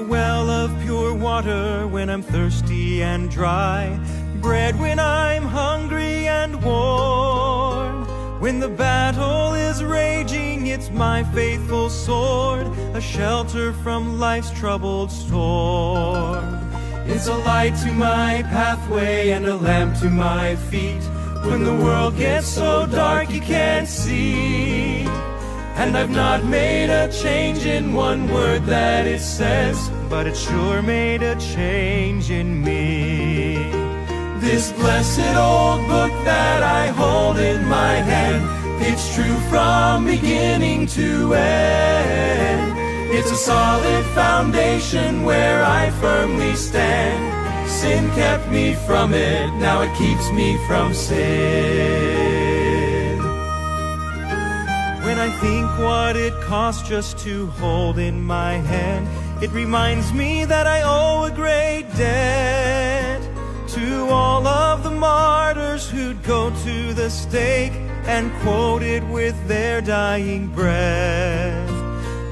a well of pure water when I'm thirsty and dry, bread when I'm hungry and warm. When the battle is raging, it's my faithful sword, a shelter from life's troubled storm. It's a light to my pathway and a lamp to my feet when the world gets so dark you can't see. And I've not made a change in one word that it says, but it sure made a change in me. This blessed old book that I hold in my hand, it's true from beginning to end. It's a solid foundation where I firmly stand. Sin kept me from it, now it keeps me from sin. When I think what it cost just to hold in my hand, it reminds me that I owe a great debt to all of the martyrs who'd go to the stake and quote it with their dying breath.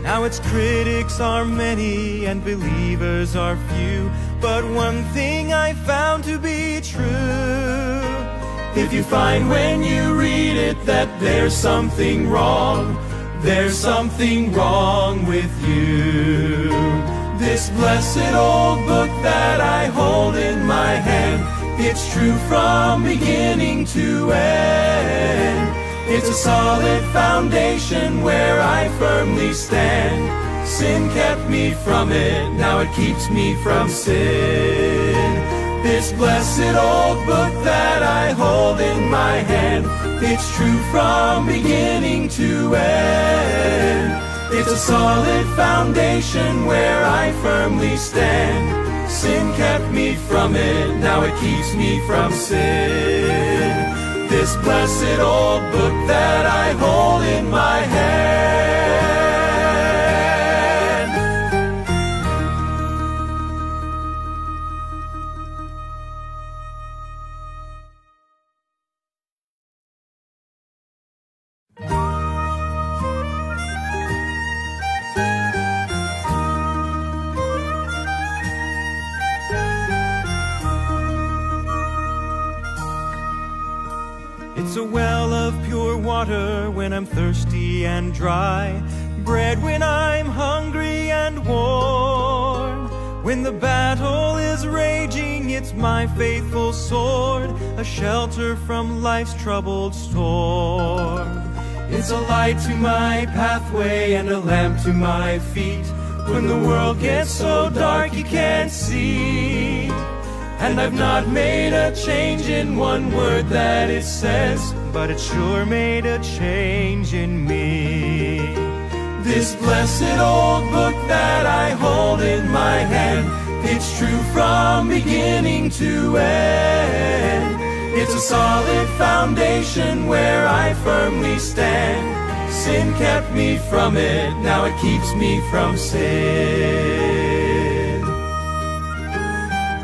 Now its critics are many and believers are few, but one thing I found to be true: if you find when you read it that there's something wrong, there's something wrong with you. This blessed old book that I hold in my hand, it's true from beginning to end. It's a solid foundation where I firmly stand. Sin kept me from it, now it keeps me from sin. This blessed old book that I hold in my hand, it's true from beginning to end. It's a solid foundation where I firmly stand. Sin kept me from it, now it keeps me from sin. This blessed old book that I hold in my hand. It's a well of pure water when I'm thirsty and dry, bread when I'm hungry and warm. When the battle is raging, it's my faithful sword, a shelter from life's troubled storm. It's a light to my pathway and a lamp to my feet when the world gets so dark you can't see. And I've not made a change in one word that it says, but it sure made a change in me. This blessed old book that I hold in my hand, it's true from beginning to end. It's a solid foundation where I firmly stand. Sin kept me from it, now it keeps me from sin.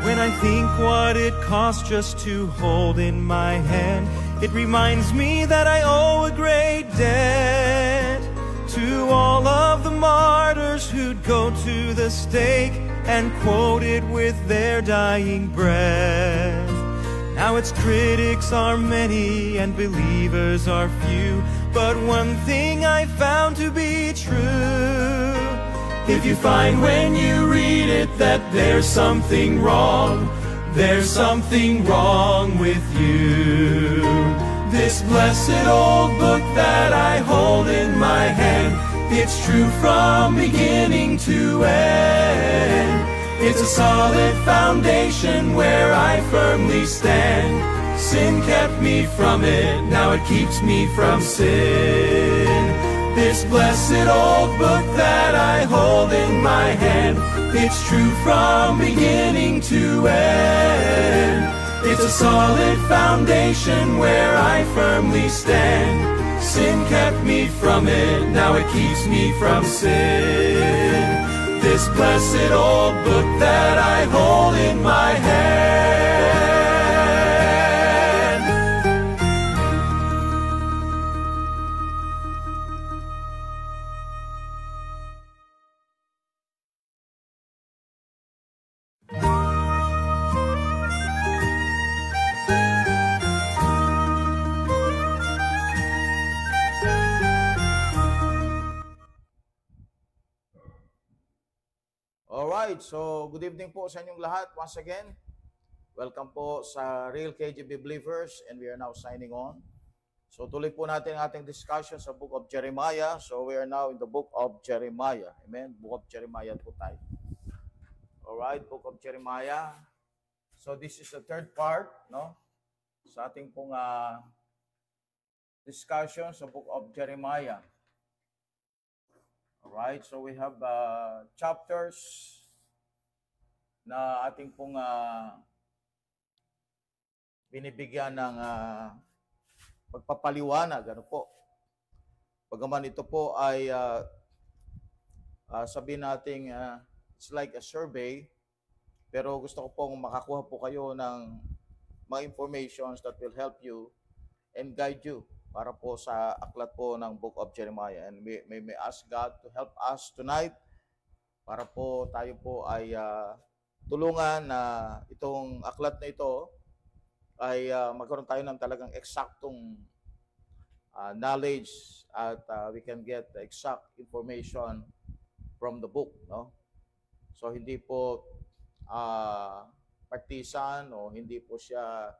When I think what it cost just to hold in my hand, it reminds me that I owe a great debt to all of the martyrs who'd go to the stake and quote it with their dying breath. Now its critics are many and believers are few, but one thing I found to be true: if you find when you read it that there's something wrong, there's something wrong with you. This blessed old book that I hold in my hand, it's true from beginning to end. It's a solid foundation where I firmly stand. Sin kept me from it, now it keeps me from sin. This blessed old book that I hold in my hand, it's true from beginning to end. It's a solid foundation where I firmly stand. Sin kept me from it, now it keeps me from sin. This blessed old book that I hold in my hand. Alright, so good evening po sa inyong lahat once again. Welcome po sa Real KGB Believers, and we are now signing on. So tuloy po natin ang ating discussion sa Book of Jeremiah. So we are now in the Book of Jeremiah. Amen? Book of Jeremiah po tayo. Alright, Book of Jeremiah. So this is the third part, no? Sa ating pong discussion sa Book of Jeremiah. Alright, so we have chapters na ating pong binibigyan ng pagpapaliwanag. Ano po? Bagaman ito po ay sabihin natin it's like a survey, pero gusto ko pong makakuha po kayo ng mga informations that will help you and guide you para po sa aklat po ng Book of Jeremiah. And may ask God to help us tonight para po tayo po ay tulungan na itong aklat na ito ay magkaroon tayo ng talagang eksaktong knowledge at we can get the exact information from the book, no? So hindi po partisan o hindi po siya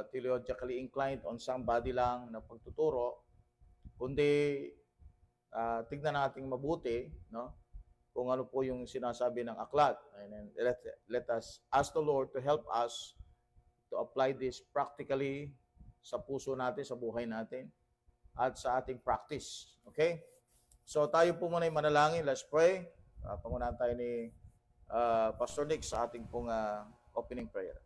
theologically inclined on somebody lang na pagtuturo, kundi tignan nating mabuti, no? Kung ano po yung sinasabi ng aklat. And let us ask the Lord to help us to apply this practically sa puso natin, sa buhay natin, at sa ating practice. Okay? So tayo po muna ay manalangin. Let's pray. Pangunahan tayo ni Pastor Nick sa ating pong opening prayer.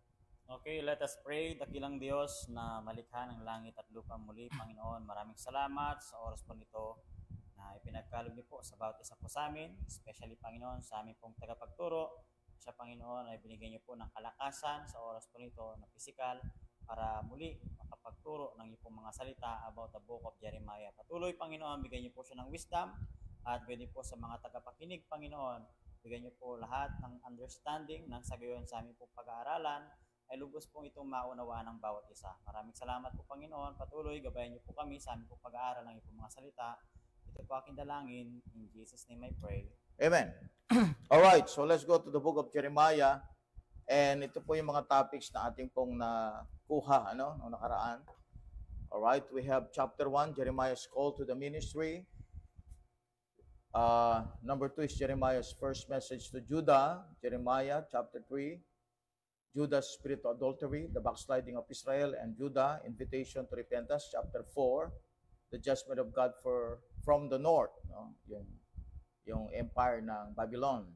Okay, let us pray. Dakilang Diyos na malikha ng langit at lupa muli, Panginoon, maraming salamat sa oras po nito na ipinagkaloob niyo po sa bawat isa po sa amin, especially, Panginoon, sa aming pong tagapagturo. Siya, Panginoon, ay binigyan niyo po ng kalakasan sa oras po nito na pisikal para muli makapagturo ng iyong pong mga salita about the Book of Jeremiah. Patuloy, Panginoon, bigyan niyo po siya ng wisdom at bigyan niyo po sa mga tagapakinig, Panginoon, bigyan niyo po lahat ng understanding ng sagayon sa aming pong pag-aaralan ay lubos pong itong maunawaan ng bawat isa. Maraming salamat po, Panginoon. Patuloy, gabayan niyo po kami sa aming pong pag-aaral ng iyong mga salita. Ito po aking dalangin. In Jesus' name I pray. Amen. Alright, so let's go to the Book of Jeremiah. And ito po yung mga topics na ating pong nakuha, ano, noong nakaraan. Alright, we have chapter 1, Jeremiah's call to the ministry. Number 2 is Jeremiah's first message to Judah. Jeremiah chapter 3. Judah's spirit to adultery, the backsliding of Israel and Judah, invitation to repentance. Chapter 4, the judgment of God from the north, no? Yung empire ng Babylon.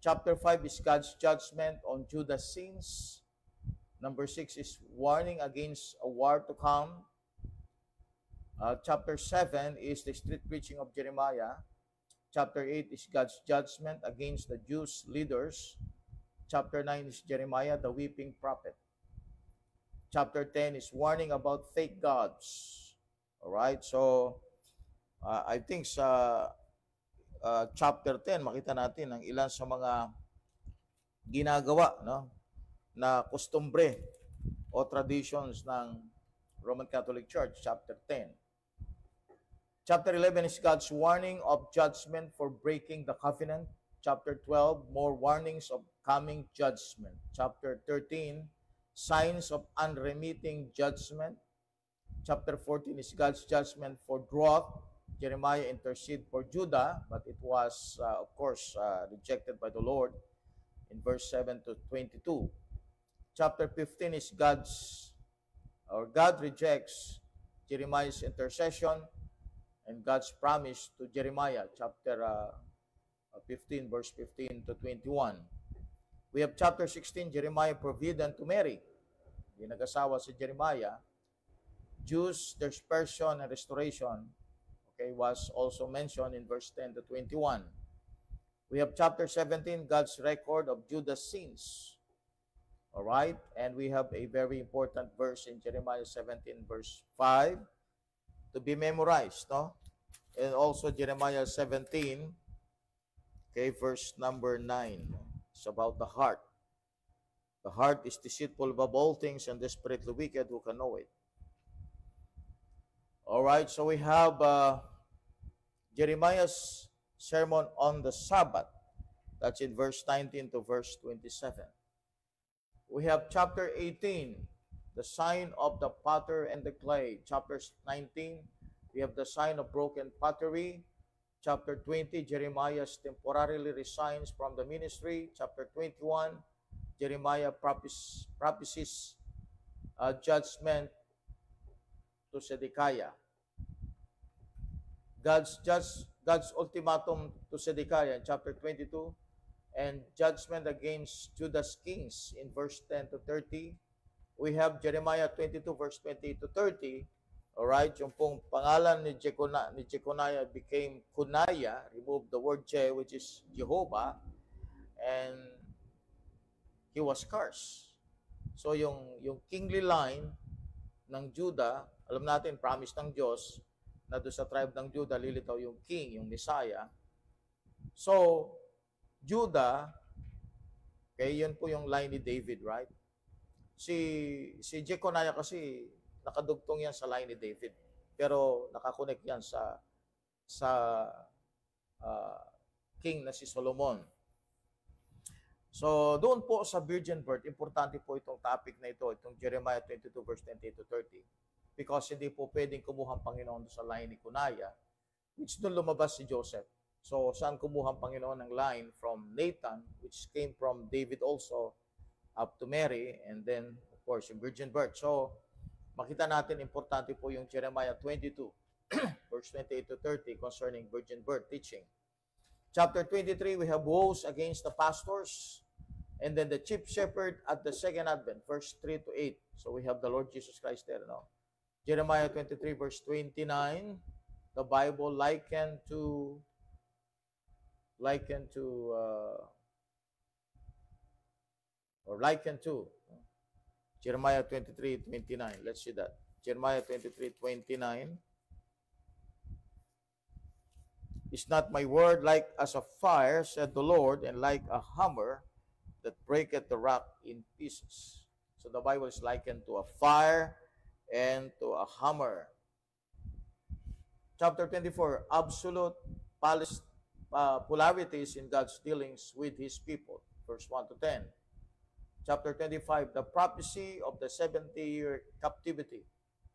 Chapter 5 is God's judgment on Judah's sins. Number 6 is warning against a war to come. Chapter 7 is the street preaching of Jeremiah. Chapter 8 is God's judgment against the Jews leaders. Chapter 9 is Jeremiah, the weeping prophet. Chapter 10 is warning about fake gods. Alright, so I think sa chapter 10, makita natin ang ilan sa mga ginagawa, no, na kostumbre o traditions ng Roman Catholic Church. Chapter 10. Chapter 11 is God's warning of judgment for breaking the covenant. Chapter 12, more warnings of coming judgment. Chapter 13, signs of unremitting judgment. Chapter 14 is God's judgment for drought. Jeremiah interceded for Judah, but it was, of course, rejected by the Lord in verse 7 to 22. Chapter 15 is God rejects Jeremiah's intercession and God's promise to Jeremiah. Chapter 15, verse 15 to 21. We have chapter 16, Jeremiah forbidden to marry. Hindi nag-asawa si Jeremiah. Jews, dispersion and restoration, okay, was also mentioned in verse 10 to 21. We have chapter 17, God's record of Judah's sins. All right, and we have a very important verse in Jeremiah 17, verse 5 to be memorized, no? And also Jeremiah 17, okay, verse number 9. It's about the heart. The heart is deceitful above all things and desperately wicked. Who can know it? All right, so we have Jeremiah's sermon on the Sabbath. That's in verse 19 to verse 27. We have chapter 18, the sign of the potter and the clay. Chapter 19, we have the sign of broken pottery. Chapter 20, Jeremiah temporarily resigns from the ministry. Chapter 21, Jeremiah prophesies judgment to Zedekiah. God's ultimatum to Zedekiah in chapter 22, and judgment against Judah's kings in verse 10 to 30. We have Jeremiah 22 verse 28 to 30. Alright, yung pong pangalan ni Jeconiah became Kunaya, remove the word Je, which is Jehovah, and he was cursed. So yung kingly line ng Judah, alam natin, promise ng Diyos, na doon sa tribe ng Judah, lilitaw yung king, yung Messiah. So, Judah, okay, yun po yung line ni David, right? Si Jeconiah kasi, nakadugtong yan sa line ni David. Pero nakakonect yan sa king na si Solomon. So, doon po sa virgin birth, importante po itong topic na ito, itong Jeremiah 22 verse 28 to 30. Because hindi po pwedeng kumuha ang Panginoon sa line ni Kunaya, which doon lumabas si Joseph. So, saan kumuha ang Panginoon ng line? From Nathan, which came from David also, up to Mary, and then, of course, yung virgin birth. So, makita natin, importante po yung Jeremiah 22, verse 28 to 30, concerning virgin birth teaching. Chapter 23, we have woes against the pastors, and then the chief shepherd at the second advent, verse 3 to 8. So, we have the Lord Jesus Christ there, no? Jeremiah 23, verse 29, the Bible likened to Jeremiah 23:29. Let's see that. Jeremiah 23:29. Is not my word like as a fire, said the Lord, and like a hammer that breaketh the rock in pieces? So the Bible is likened to a fire and to a hammer. Chapter 24, absolute polarities in God's dealings with His people. Verse 1 to 10. Chapter 25, the prophecy of the 70-year captivity.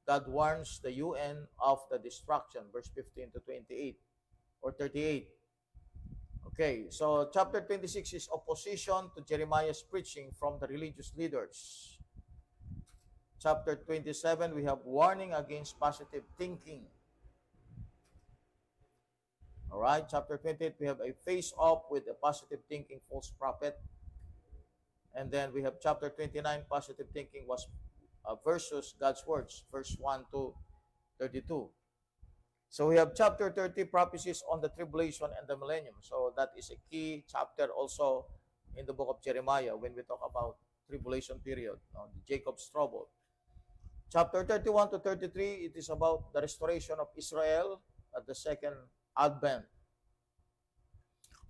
God warns the UN of the destruction. Verse 15 to 28 or 38. Okay, so chapter 26 is opposition to Jeremiah's preaching from the religious leaders. Chapter 27, we have warning against positive thinking. All right, chapter 28, we have a face-off with a positive thinking false prophet. And then we have chapter 29, positive thinking was versus God's words, verse 1 to 32. So we have chapter 30, prophecies on the tribulation and the millennium. So that is a key chapter also in the book of Jeremiah when we talk about tribulation period, the Jacob's trouble. Chapter 31 to 33, it is about the restoration of Israel at the second advent.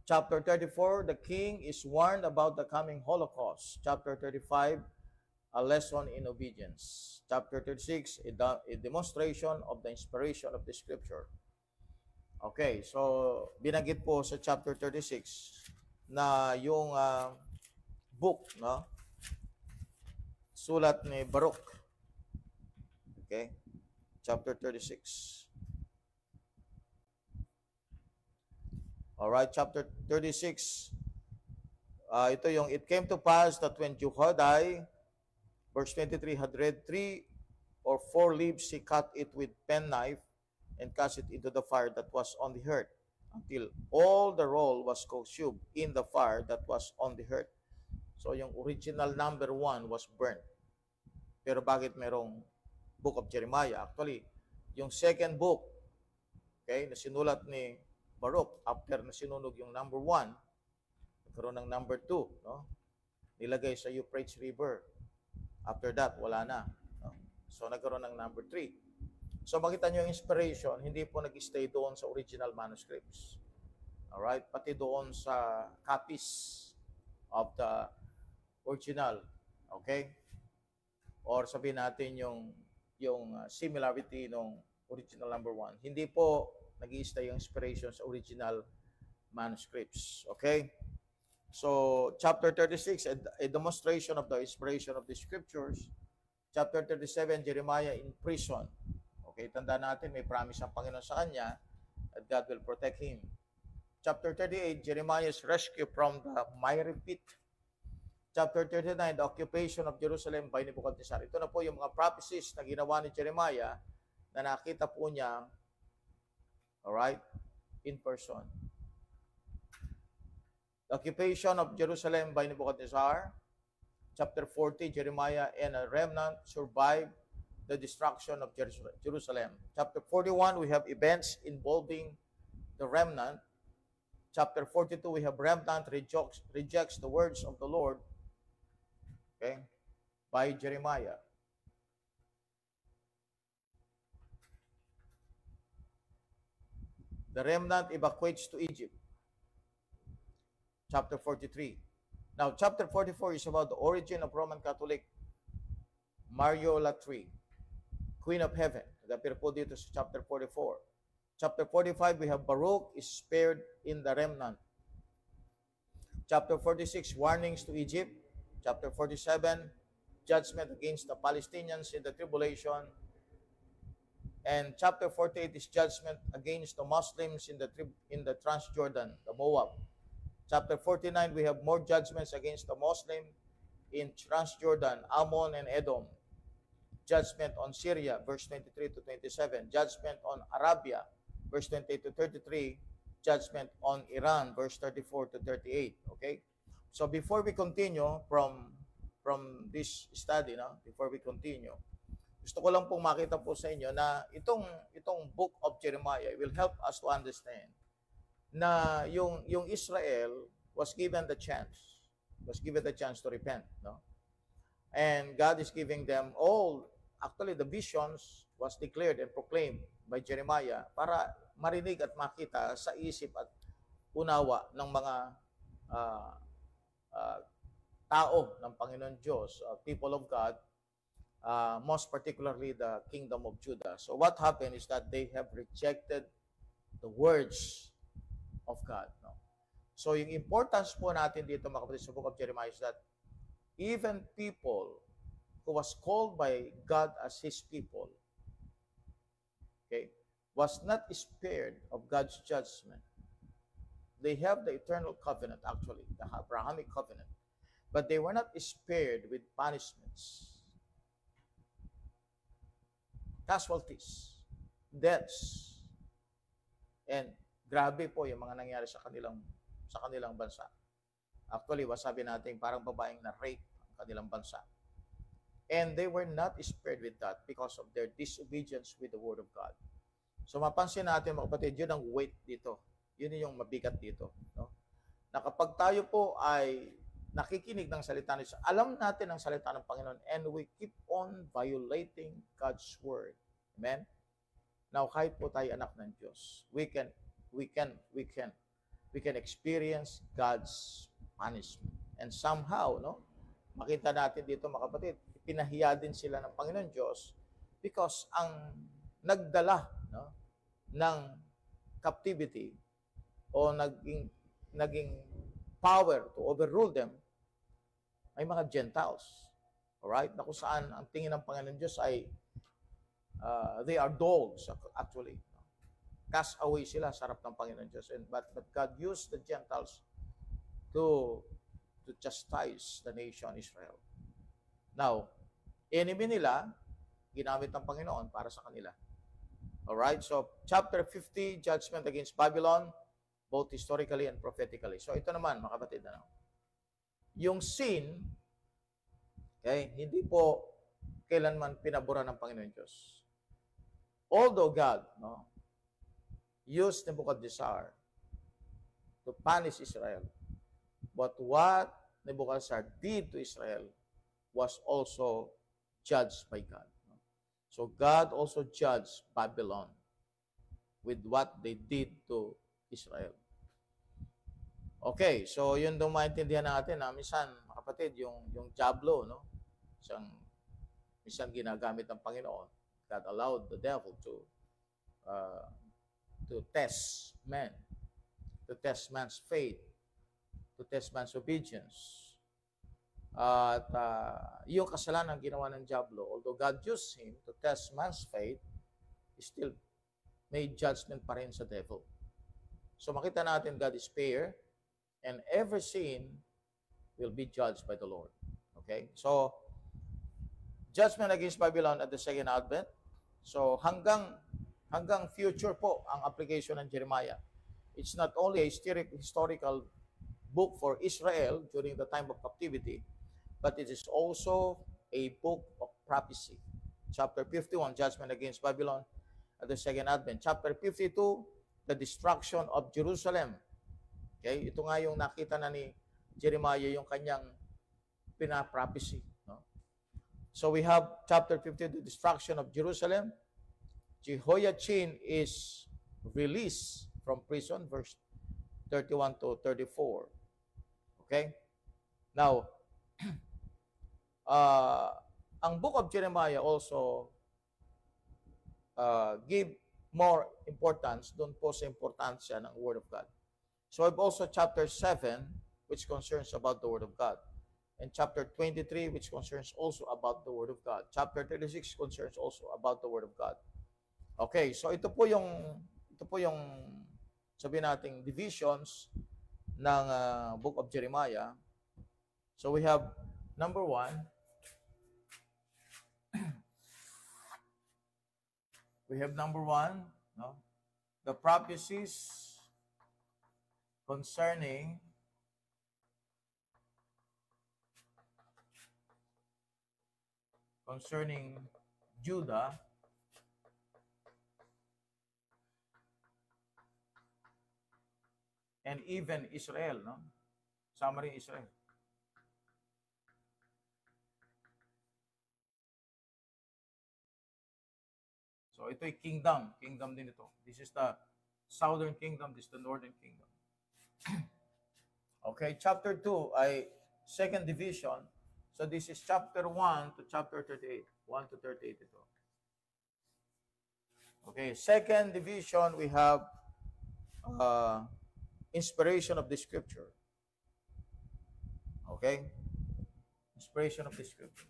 Chapter 34, the king is warned about the coming Holocaust. Chapter 35, a lesson in obedience. Chapter 36, a demonstration of the inspiration of the scripture. Okay, so binanggit po sa chapter 36 na yung book, no? Sulat ni Baruch. Okay, chapter 36. Alright, chapter 36. Ito yung, it came to pass that when Jehoiada, verse 23, had read 3 or 4 leaves, he cut it with penknife and cast it into the fire that was on the hearth, until all the roll was consumed in the fire that was on the hearth. So yung original number 1 was burnt. Pero bakit merong book of Jeremiah? Actually, yung second book, okay, na sinulat ni Baruch, after na sinunog yung number 1, nagkaroon ng number 2, no? Nilagay sa Euphrates River. After that, wala na. No? So, nagkaroon ng number 3. So, makita nyo yung inspiration, hindi po nag-stay doon sa original manuscripts. Alright? Pati doon sa copies of the original. Okay? Or sabihin natin yung similarity ng original number 1. Hindi po nag-i-stay yung inspiration sa original manuscripts. Okay? So, chapter 36, a demonstration of the inspiration of the scriptures. Chapter 37, Jeremiah in prison. Okay, tanda natin, may promise ang Panginoon sa kanya that God will protect him. Chapter 38, Jeremiah's rescue from the miry pit. Chapter 39, the occupation of Jerusalem by Nebuchadnezzar. Ito na po yung mga prophecies na ginawa ni Jeremiah na nakita po niya, alright, in person. The occupation of Jerusalem by Nebuchadnezzar. Chapter 40, Jeremiah and a remnant survived the destruction of Jerusalem. Chapter 41, we have events involving the remnant. Chapter 42, we have remnant rejects the words of the Lord, okay, by Jeremiah. The remnant evacuates to Egypt. Chapter 43. Now, chapter 44 is about the origin of Roman Catholic Mariolatry, Queen of Heaven. Nag-appear po dito sa chapter 44. Chapter 45, we have Baruch is spared in the remnant. Chapter 46, warnings to Egypt. Chapter 47, judgment against the Palestinians in the tribulation. And chapter 48 is judgment against the Muslims in the Transjordan, the Moab. Chapter 49, we have more judgments against the Muslim in Transjordan, Ammon and Edom. Judgment on Syria, verse 23 to 27. Judgment on Arabia, verse 28 to 33. Judgment on Iran, verse 34 to 38. Okay? So before we continue from this study, before we continue, gusto ko lang pong makita po sa inyo na itong book of Jeremiah will help us to understand na yung Israel was given the chance to repent, no? And God is giving them actually the visions was declared and proclaimed by Jeremiah para marinig at makita sa isip at unawa ng mga tao ng Panginoon Diyos, people of God, most particularly the kingdom of Judah. So what happened is that they have rejected the words of God. No? So yung importance po natin dito mga kapatid sa book of Jeremiah is that even people who was called by God as His people, okay, was not spared of God's judgment. They have the eternal covenant, actually, the Abrahamic covenant, but they were not spared with punishments, casualties, deaths, and grabe po yung mga nangyari sa kanilang bansa. Actually, sabi natin parang babaeng na rape ang kanilang bansa. And they were not spared with that because of their disobedience with the word of God. So mapansin natin mga kapatid, yun ang weight dito. Yun yung mabigat dito. No? Na kapag tayo po ay nakikinig ng salita ng Diyos, alam natin ang salita ng Panginoon, and we keep on violating God's word. Amen? Now, kahit po tayo anak ng Diyos, we can experience God's punishment. And somehow, no, makita natin dito mga kapatid, pinahiya din sila ng Panginoon Diyos because ang nagdala, no, ng captivity o naging power to overrule them ay mga Gentiles. Alright? Na kung saan ang tingin ng Panginoon Diyos ay they are dogs actually. Cast away sila sa harap ng Panginoon Diyos. But God used the Gentiles to chastise the nation Israel. Now, enemy nila, ginamit ng Panginoon para sa kanila. Alright? So, chapter 50, judgment against Babylon, both historically and prophetically. So, ito naman, mga kapatid, yung sin, okay, hindi po kailanman pinabura ng Panginoon Diyos. Although God, no, used Nebuchadnezzar to punish Israel, but what Nebuchadnezzar did to Israel was also judged by God. So God also judged Babylon with what they did to Israel. Okay, so yun daw maintindihan natin na minsan, mga kapatid, yung diablo, no? Minsan ginagamit ng Panginoon. God allowed the devil to test man, to test man's faith, to test man's obedience. At yung kasalanan ginawa ng Diablo, although God used him to test man's faith, he still made judgment pa rin sa devil. So makita natin God is fair, and every sin will be judged by the Lord. Okay? So, judgment against Babylon at the second advent. So, hanggang future po ang application ng Jeremiah. It's not only a historical book for Israel during the time of captivity, but it is also a book of prophecy. Chapter 51, judgment against Babylon at the second advent. Chapter 52, the destruction of Jerusalem. Okay? Ito nga yung nakita na ni Jeremiah, yung kanyang pinaprophecy. No? So we have chapter 50, the destruction of Jerusalem. Jehoiachin is released from prison, verse 31 to 34. Okay? Now, ang book of Jeremiah also give more importance doon po sa importansya ng Word of God. So we have also chapter 7, which concerns about the Word of God. And chapter 23, which concerns also about the Word of God. Chapter 36 concerns also about the Word of God. Okay, so ito po yung sabihin nating divisions ng book of Jeremiah. So we have number 1, no? The prophecies concerning Judah and even Israel, no? Sama rin Israel. So ito'y kingdom din ito. This is the southern kingdom, this is the northern kingdom. Okay, chapter 2 ay second division. So this is chapter 1 to chapter 38. 1 to 38 ito. Okay, second division, we have inspiration of the scripture. Okay? Inspiration of the scripture.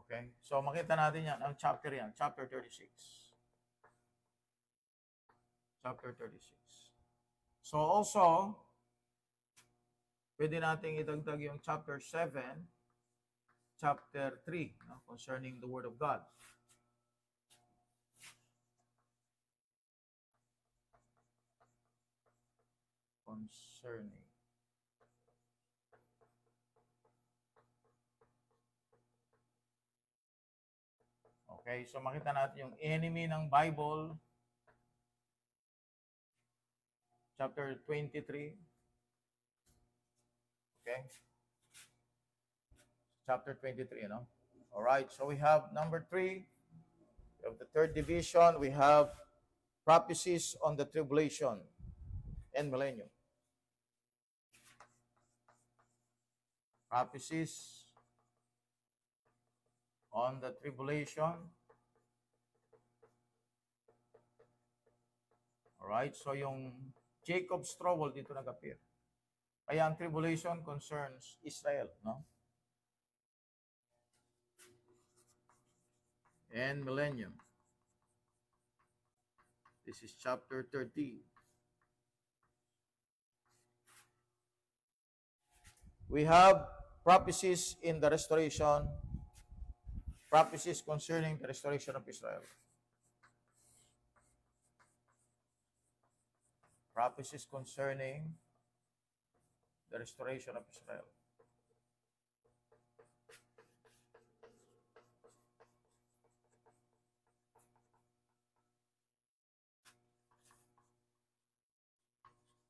Okay? So makita natin yan, ang chapter yan, chapter 36. Chapter 36. So also, pwede natin idagdag yung chapter 7, chapter 3, no, concerning the Word of God. Okay, so makita natin yung enemy ng Bible, chapter 23. Okay? Chapter 23, no? All right, so we have number 3. We have the third division. We have prophecies on the tribulation and millennium. Prophecies on the tribulation. All right, so yung Jacob's trouble dito nag-appear. Kaya ang tribulation concerns Israel, no? And millennium. This is chapter 13. We have prophecies in the restoration, prophecies concerning the restoration of Israel. Prophecies concerning the restoration of Israel.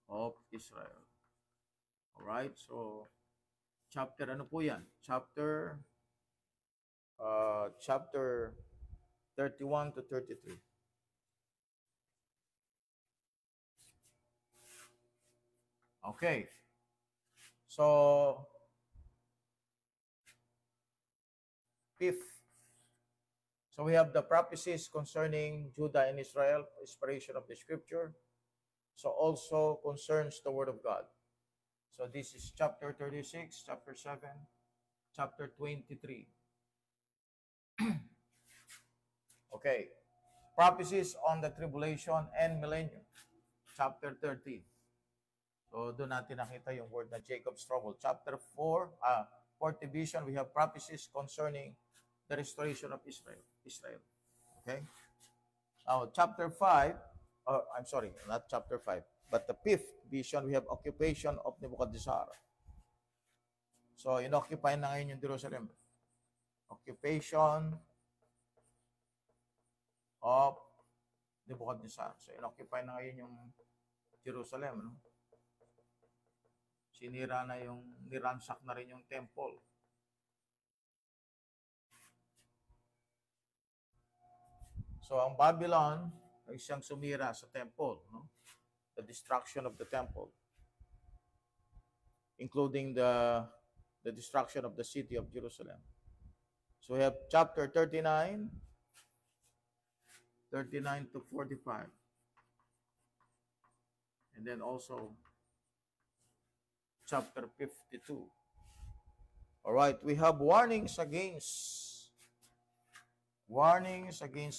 Of Israel. All right, so chapter ano po yan? Chapter 31 to 33. Okay. So So we have the prophecies concerning Judah and Israel, inspiration of the scripture. So also concerns the word of God. So this is chapter 36, chapter 7, chapter 23. Okay. Prophecies on the tribulation and millennium, chapter 30. So doon natin nakita yung word na Jacob's trouble. Chapter 4, fourth division, we have prophecies concerning the restoration of Israel. Okay? Now, chapter 5, I'm sorry, not chapter 5, but the fifth vision, we have occupation of Nebuchadnezzar. So, inoccupy na ngayon yung Jerusalem. Occupation of Nebuchadnezzar. So, inoccupy na ngayon yung Jerusalem. No? Sinira na yung, niransak na rin yung temple. So, ang Babylon ay siyang sumira sa temple, no? The destruction of the temple, including the destruction of the city of Jerusalem. So, we have chapter 39 to 45. And then also, chapter 52. All right, we have warnings against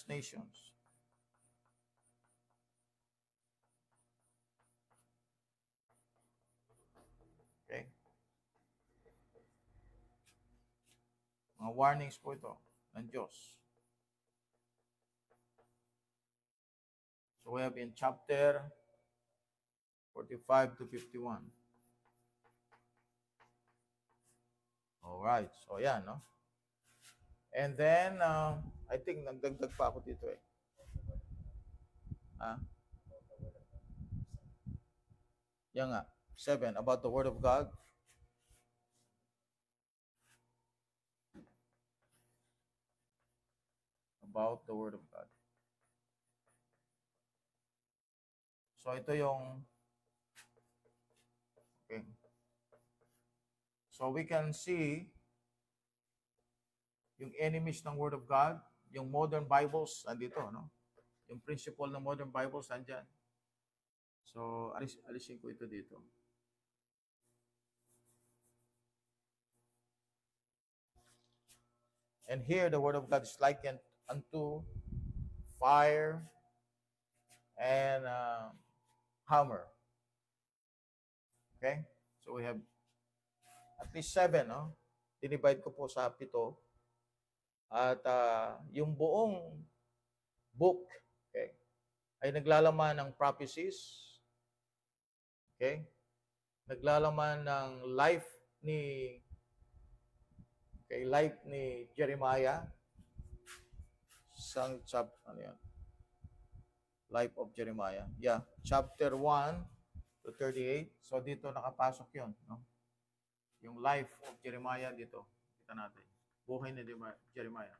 nations. Okay? Mga warnings po ito ng Diyos. So we have in chapter 45 to 51. All right. So yan, no? And then, I think nagdagdag pa ako dito eh. Yan nga. 7, about the Word of God. About the Word of God. So ito yung, okay. So we can see yung enemies ng Word of God, yung modern Bibles, nandito, no? Yung principle ng modern Bibles, nandyan. So, alisin ko ito dito. And here, the Word of God is likened unto fire and hammer. Okay? So, we have at least 7, no? Dinivide ko po sa 7. At yung buong book, okay, ay naglalaman ng prophecies, okay, naglalaman ng life ni Jeremiah, life of Jeremiah. Yeah, chapter 1 to 38. So dito nakapasok 'yon, no? Yung life of Jeremiah dito. Kita natin. Buhay ni Jeremiah.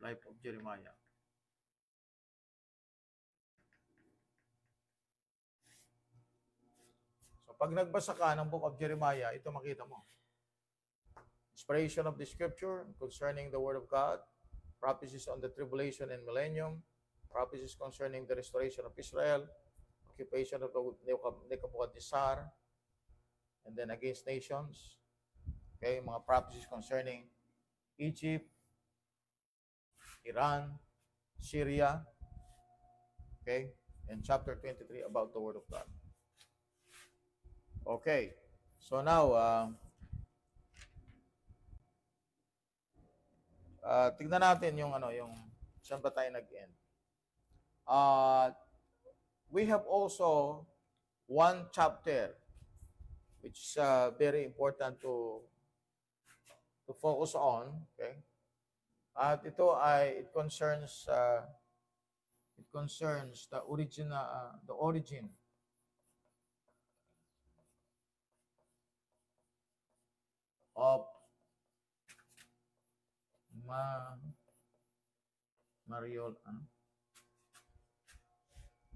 Life of Jeremiah. So, pag nagbasa ka ng book of Jeremiah, ito makita mo. Inspiration of the scripture concerning the word of God, prophecies on the tribulation and millennium, prophecies concerning the restoration of Israel, occupation of Nebuchadnezzar, and then against nations. Okay, mga prophecies concerning Egypt, Iran, Syria, okay, and chapter 23 about the Word of God. Okay, so now, tignan natin yung saan ba tayo nag-end. We have also one chapter which is very important to focus on, okay? At ito ay it concerns the origin of the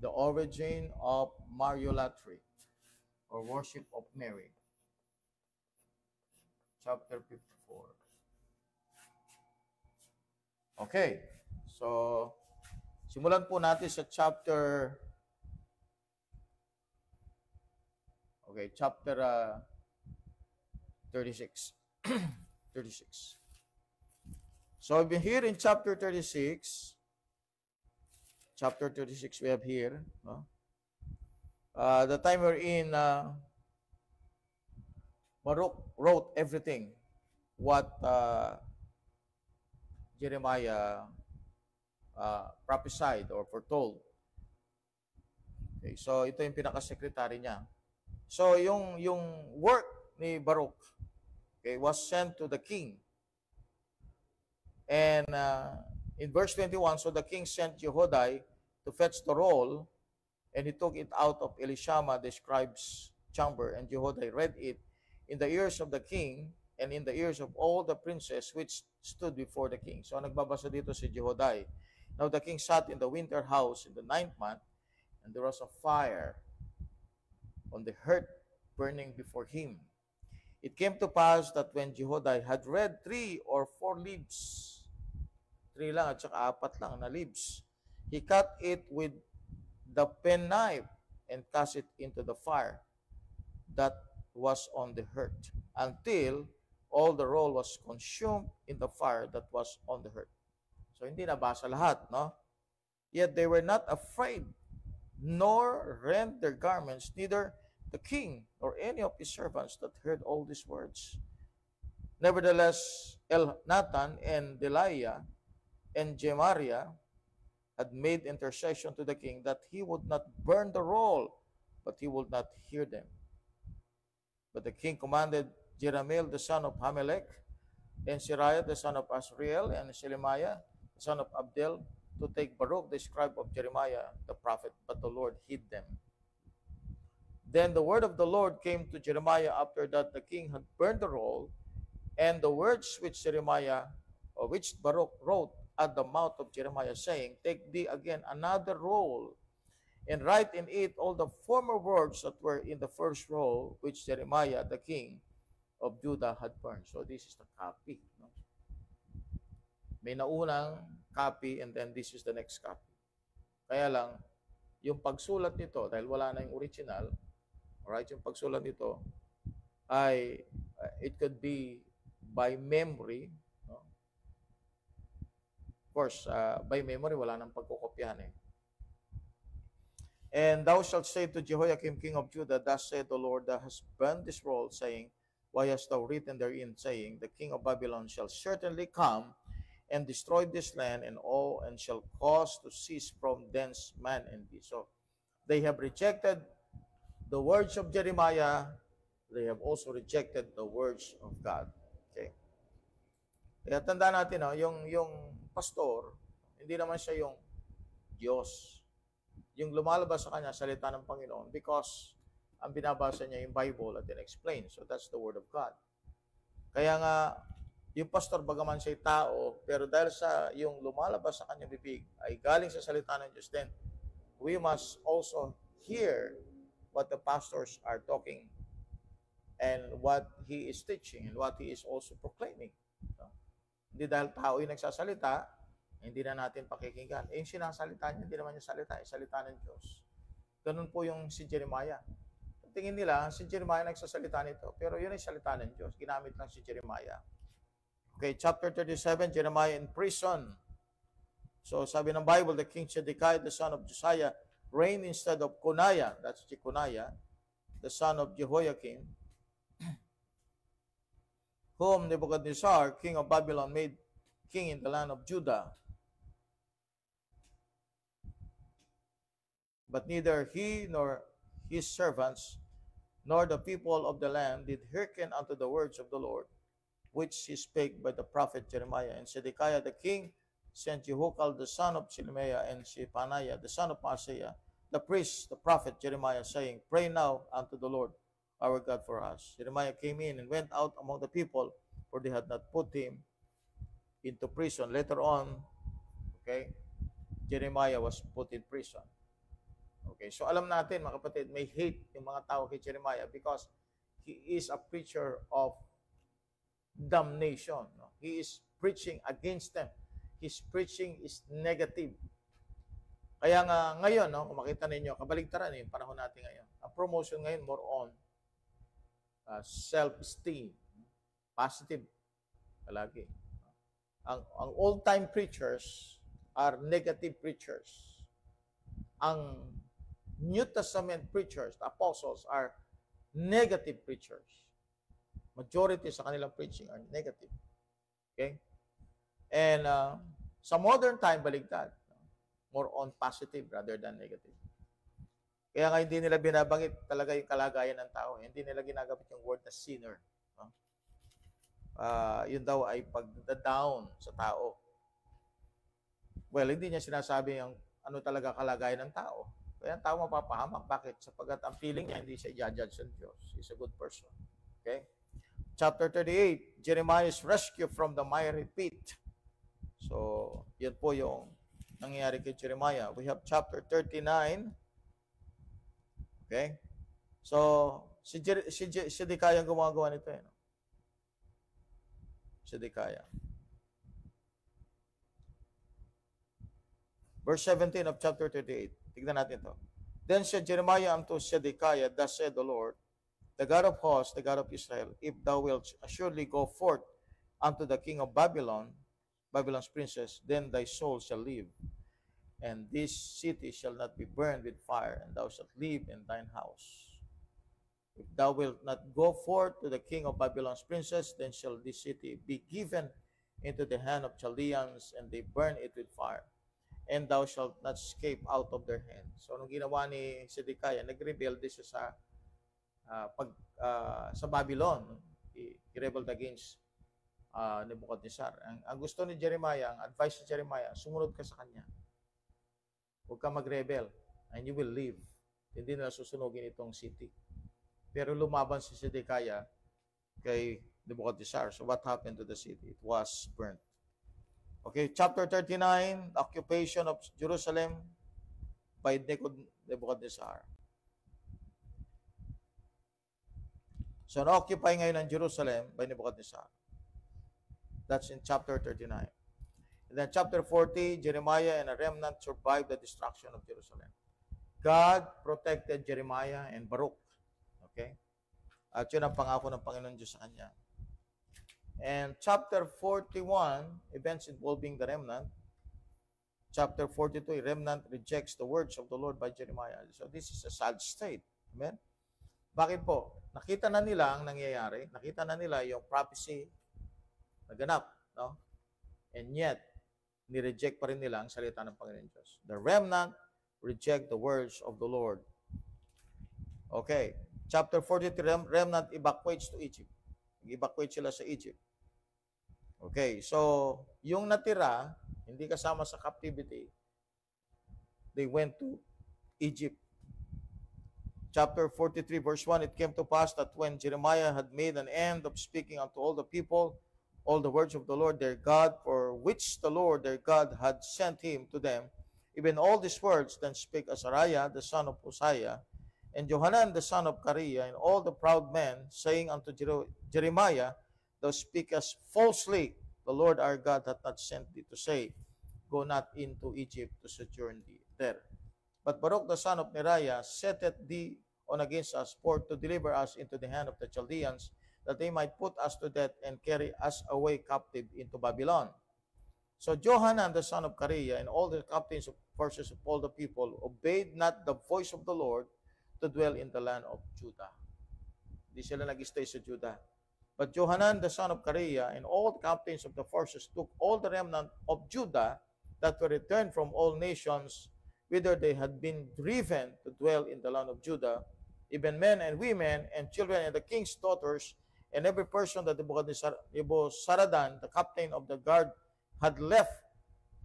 origin of Mariolatry or worship of Mary. Chapter 54. Okay. So, simulan po natin sa chapter 36. 36. So, here in chapter 36, we have here, no? The time we're in, Baruch wrote everything what Jeremiah prophesied or foretold. Okay, so ito yung pinaka-secretary niya. So yung work ni Baruch, okay, was sent to the king. And in verse 21, so the king sent Jehoiada to fetch the roll, and he took it out of Elishama the scribe's chamber, and Jehoiada read it in the ears of the king and in the ears of all the princes which stood before the king. So nagbabasa dito si Jehoiada. Now the king sat in the winter house in the 9th month, and there was a fire on the hearth burning before him. It came to pass that when Jehoiada had read 3 or 4 leaves, 3 lang at saka 4 lang na leaves, he cut it with the penknife and cast it into the fire that was on the hearth, until all the roll was consumed in the fire that was on the hearth. So hindi nabasa lahat, no? Yet they were not afraid, nor rent their garments, neither the king nor any of his servants that heard all these words. Nevertheless, Elnathan and Delaiah and Gemariah had made intercession to the king that he would not burn the roll, but he would not hear them. But the king commanded Jerahmeel the son of Hamelech, and Seraiah the son of Asriel, and Shelemiah the son of Abdel, to take Baruch the scribe of Jeremiah the prophet, but the Lord hid them. Then the word of the Lord came to Jeremiah after that the king had burned the roll, and the words which which Baruch wrote at the mouth of Jeremiah, saying, Take thee again another roll, and write in it all the former words that were in the first roll, which Jeremiah the king of Judah had burned. So this is the copy. No? May naunang copy, and then this is the next copy. Kaya lang, yung pagsulat nito, dahil wala na yung original, alright, yung pagsulat nito ay, it could be by memory. No? Of course, by memory, wala nang pagkukopyahan eh. And thou shalt say to Jehoiakim, king of Judah, Thus saith the Lord, Thou hast burned this roll, saying, Why hast thou written therein, saying, The king of Babylon shall certainly come and destroy this land and all, and shall cause to cease from thence man and beast. So they have rejected the words of Jeremiah. They have also rejected the words of God. Okay. Kaya tandaan natin, no, yung pastor, hindi naman siya yung Diyos. Yung lumalabas sa kanya, salita ng Panginoon, because ang binabasa niya yung Bible at explain. So that's the Word of God. Kaya nga, yung pastor, bagaman siya'y tao, pero dahil sa yung lumalabas sa kanyang bibig ay galing sa salita ng Diyos, then we must also hear what the pastors are talking and what he is teaching and what he is also proclaiming. So, hindi dahil tao yung nagsasalita, hindi na natin pakikinggan. Yung sinasalita niya, hindi naman yung salita, yung salita ng Diyos. Ganun po yung si Jeremiah. Tingin nila, si Jeremiah nagsasalita nito, pero yun ay salita ng Diyos. Ginamit lang si Jeremiah. Okay, chapter 37, Jeremiah in prison. So sabi ng Bible, the king Zedekiah, the son of Josiah, reigned instead of Coniah, that's Jeconiah, the son of Jehoiakim, whom Nebuchadnezzar, king of Babylon, made king in the land of Judah. But neither he nor his servants, nor the people of the land did hearken unto the words of the Lord, which he spake by the prophet Jeremiah. And Zedekiah the king sent Jehoiakim the son of Shelemiah and Shepaniah the son of Maaseiah, the priest, the prophet Jeremiah, saying, Pray now unto the Lord our God for us. Jeremiah came in and went out among the people, for they had not put him into prison. Later on, okay, Jeremiah was put in prison. Okay, so alam natin, mga kapatid, may hate yung mga tao kay Jeremiah because he is a preacher of damnation. No? He is preaching against them. his preaching is negative. Kaya nga ngayon, no, kung makita ninyo, kabaligtaran yung panahon natin ngayon. Ang promotion ngayon more on self-esteem, positive palagi. Ang old-time preachers are negative preachers. Ang New Testament preachers, the apostles, are negative preachers. Majority sa kanilang preaching are negative. Okay? And sa modern time, baligtad. More on positive rather than negative. Kaya nga hindi nila binabanggit talaga yung kalagayan ng tao. Hindi nila ginagamit yung word na sinner. No? Yun daw ay pag-down sa tao. Well, hindi niya sinasabi yung ano talaga kalagayan ng tao. Kaya ang tao mapapahamak. Bakit? Sapagkat ang feeling niya, hindi siya i-judge ng Diyos. He's a good person. Okay? Chapter 38, Jeremiah's rescue from the miry pit. So, yun po yung nangyayari kay Jeremiah. We have chapter 39. Okay? So, si Zedekiah ang gumagawa nito. No? Zedekiah. Verse 17 of chapter 38. Tignan natin ito. Then said Jeremiah unto Zedekiah, thus said the Lord, the God of hosts, the God of Israel, if thou wilt assuredly go forth unto the king of Babylon, Babylon's princess, then thy soul shall live, and this city shall not be burned with fire, and thou shalt live in thine house. If thou wilt not go forth to the king of Babylon's princess, then shall this city be given into the hand of Chaldeans, and they burn it with fire, and thou shalt not escape out of their hand. So, anong ginawa ni Zedekiah? Nag-rebelde siya sa Babylon. He rebelled against Nebuchadnezzar. Ang gusto ni Jeremiah, ang advice ni Jeremiah, sumunod ka sa kanya. Huwag ka mag-rebel and you will live. Hindi na susunugin itong city. Pero lumaban si Zedekiah kay Nebuchadnezzar. So what happened to the city? It was burnt. Okay, chapter 39, the occupation of Jerusalem by Nebuchadnezzar. So na-occupy ngayon ang Jerusalem by Nebuchadnezzar. That's in chapter 39. And then chapter 40, Jeremiah and a remnant survived the destruction of Jerusalem. God protected Jeremiah and Baruch. Okay? At yun ang pangako ng Panginoon Diyos sa kanya. And chapter 41, events involving the remnant. Chapter 42, a remnant rejects the words of the Lord by Jeremiah. So this is a sad state. Amen? Bakit po? Nakita na nila ang nangyayari. Nakita na nila yung prophecy naganap, no? And yet, ni-reject pa rin nila ang salita ng Panginoon Diyos. The remnant reject the words of the Lord. Okay. Chapter 43, remnant evacuates to Egypt. Evacuate sila sa Egypt. Okay. So, yung natira, hindi kasama sa captivity, they went to Egypt. Chapter 43, verse 1, it came to pass that when Jeremiah had made an end of speaking unto all the people, all the words of the Lord their God, for which the Lord their God had sent him to them, even all these words, then spake Azariah, the son of Hosea, and Johanan, the son of Kareah, and all the proud men, saying unto Jeremiah, thou speakest falsely, the Lord our God hath not sent thee to say, go not into Egypt to sojourn thee there. But Baruch the son of Neriah setteth thee on against us, for to deliver us into the hand of the Chaldeans, that they might put us to death and carry us away captive into Babylon. So Johanan the son of Kareah and all the captains of forces of all the people obeyed not the voice of the Lord to dwell in the land of Judah. Hindi sila nag-stay sa Judah. But Johanan the son of Kareah and all the captains of the forces took all the remnant of Judah that were returned from all nations whither they had been driven to dwell in the land of Judah, even men and women and children and the king's daughters, and every person that Nebuzaradan, the captain of the guard, had left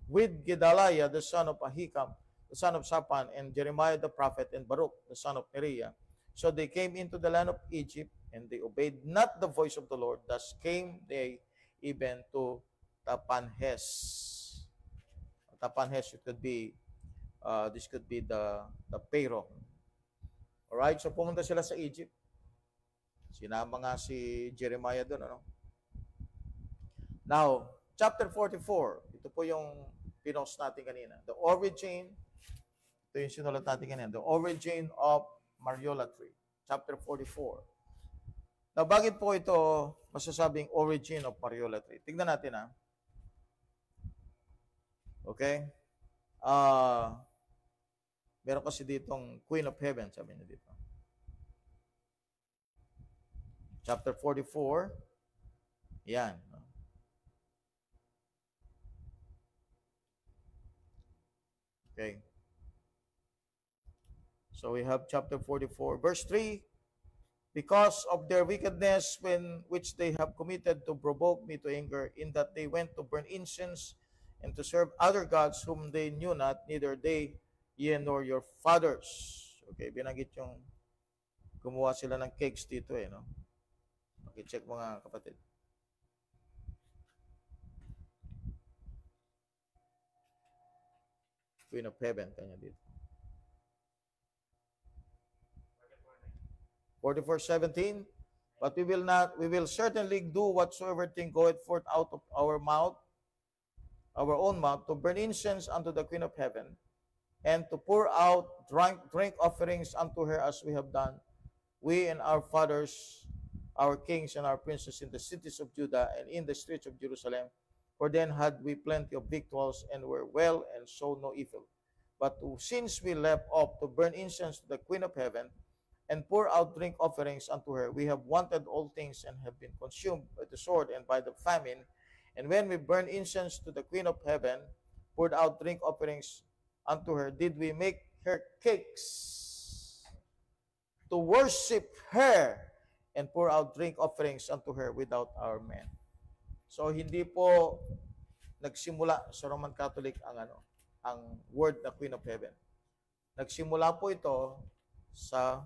with Gedaliah, the son of Ahikam, the son of Shaphan, and Jeremiah the prophet, and Baruch, the son of Neriah. So they came into the land of Egypt, and they obeyed not the voice of the Lord. Thus came they even to Tapanhes. Tapanhes, it could be, this could be the Pharaoh. Alright, so pumunta sila sa Egypt. Sinama nga si Jeremiah doon, ano? Now, chapter 44, ito Ito po yung pinost natin kanina. The origin, ito yung sinulat natin kanina. The origin of Mariolatry. Chapter 44. Now, bakit po ito masasabing origin of Mariolatry? Tignan natin ha. Okay? Meron kasi ditong Queen of Heaven, sabi niya dito. Chapter 44. Yan. Okay. So we have chapter 44, verse 3. Because of their wickedness which they have committed to provoke me to anger, in that they went to burn incense and to serve other gods whom they knew not, neither they, ye nor your fathers. Okay, binanggit yung gumawa sila ng cakes dito no? Check mga kapatid. Queen of Heaven, kanya dito. 44:17. But we will certainly do whatsoever thing goeth forth out of our mouth, our own mouth, to burn incense unto the Queen of Heaven, and to pour out drink offerings unto her, as we have done, we and our fathers, our kings and our princes, in the cities of Judah and in the streets of Jerusalem. For then had we plenty of victuals, and were well, and saw no evil. But since we left off to burn incense to the Queen of Heaven, and pour out drink offerings unto her, we have wanted all things, and have been consumed by the sword and by the famine. And when we burned incense to the Queen of Heaven, poured out drink offerings unto her, did we make her cakes to worship her, and pour out drink offerings unto her without our men. So hindi po nagsimula sa Roman Catholic ang word na Queen of Heaven. Nagsimula po ito sa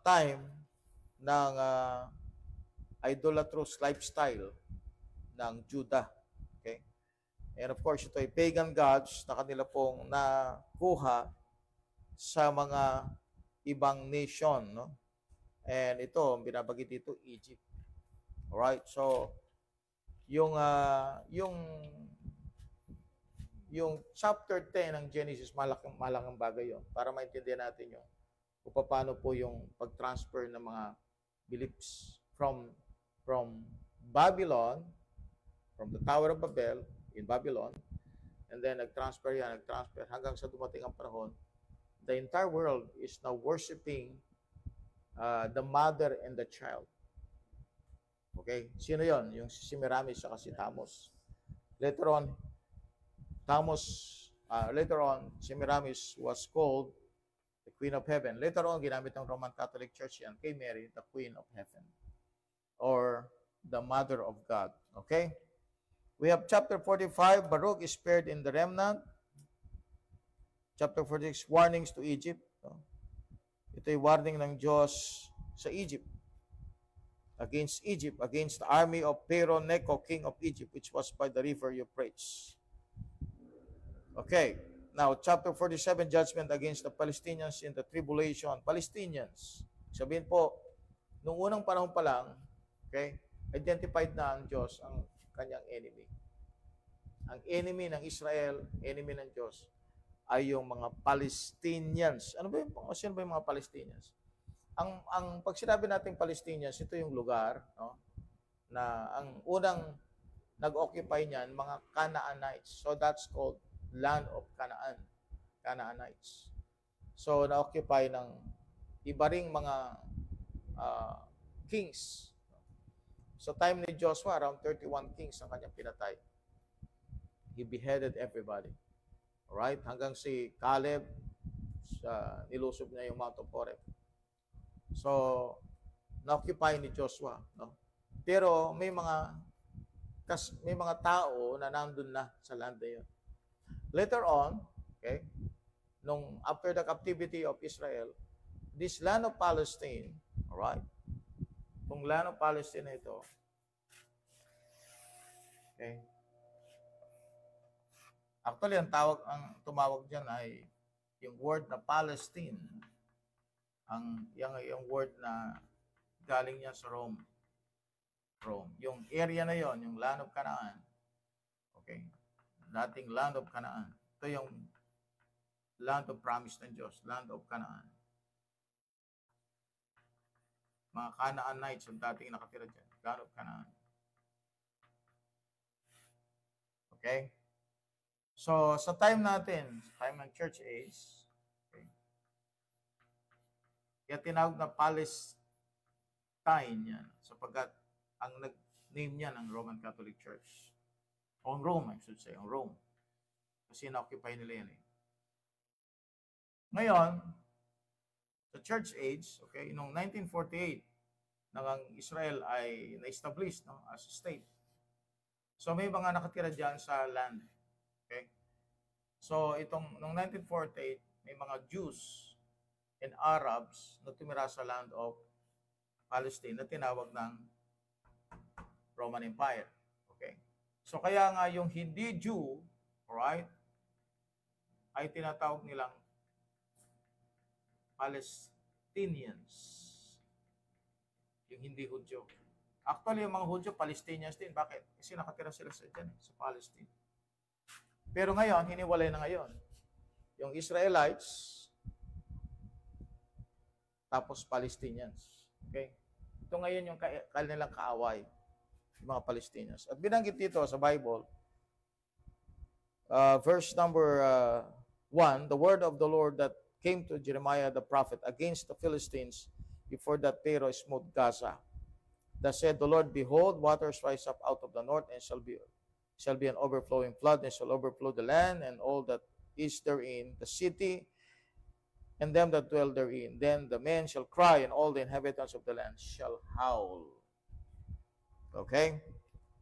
time ng idolatrous lifestyle ng Judah. Okay? And of course, ito ay pagan gods na kanila pong nakuha sa mga ibang nation, no? And ito, binabagit dito, Egypt. Alright? So, yung chapter 10 ng Genesis, malaking bagay yun para maintindihan natin yung kung paano po yung pag-transfer ng mga beliefs from Babylon, from the Tower of Babel in Babylon, and then nag-transfer hanggang sa dumating ang panahon, the entire world is now worshiping the mother and the child. Okay? Sino yon? Yung si Semiramis at si Tammuz. Later on, Semiramis was called the Queen of Heaven. Later on, ginamit ng Roman Catholic Church yan kay Mary, the Queen of Heaven, or the Mother of God. Okay? We have chapter 45, Baruch is spared in the remnant. Chapter 46, warnings to Egypt. Ito ay warning ng Diyos sa Egypt, against the army of Pharaoh Necho, king of Egypt, which was by the river Euphrates. Okay. Now, chapter 47, judgment against the Palestinians in the tribulation. Palestinians. Sabihin po, nung unang panahon pa lang, okay, identified na ang Diyos ang kanyang enemy. Ang enemy ng Israel, enemy ng Diyos, ay yung mga Palestinians. Sino ba yung mga Palestinians? Pag sinabi natin Palestinians, ito yung lugar, no, na ang unang nag-occupy niyan, mga Canaanites. So that's called land of Canaan, Canaanites. So, na-occupy ng iba ring mga kings. So, time ni Joshua, around 31 kings ang kanyang pinatay. He beheaded everybody. Alright? Hanggang si Caleb, nilusob niya yung Mount of Horeb. So, na-occupy ni Joshua. No? Pero, may mga tao na nandun na sa land na yun. Later on, okay, after the captivity of Israel, this land of Palestine, alright, itong land of Palestine na ito, okay, actually, ang tumawag dyan ay yung word na Palestine, yung word na galing niya sa Rome. Yung area na yon, yung land of Canaan, okay, Okay? Dating land of Canaan. Ito yung land of promise ng Diyos, land of Canaan. Mga Canaanites ang dating nakatira dyan, land of Canaan. Okay? So, sa time natin, sa time ng church age, okay, kaya tinawag na Palestine yan, sapagkat ang nag-name niya ng Roman Catholic Church. O Rome, I should say, ang Rome. Kasi na-occupy nila yan eh. Ngayon, sa church age, okay, noong 1948, nang ang Israel ay na-establish, no, as a state. So may mga nakatira dyan sa land. Okay? So itong noong 1948, may mga Jews and Arabs na tumira sa land of Palestine na tinawag ng Roman Empire. Okay? So kaya nga yung hindi Jew, alright, ay tinatawag nilang Palestinians. Yung hindi Hudyo. Actually, yung mga Hudyo, Palestinians din. Bakit? Kasi nakatira sila sa dyan, sa Palestine. Pero ngayon, hiniwalay na ngayon. Yung Israelites, tapos Palestinians. Okay? Ito ngayon yung kanilang kaaway, yung mga Palestinians. At binanggit dito sa Bible, verse number 1, the word of the Lord that came to Jeremiah the prophet against the Philistines before that Pharaoh smote Gaza. Thus said the Lord, behold, waters rise up out of the north, and shall be an overflowing flood, and shall overflow the land, and all that is therein, the city, and them that dwell therein. Then the men shall cry, and all the inhabitants of the land shall howl. Okay?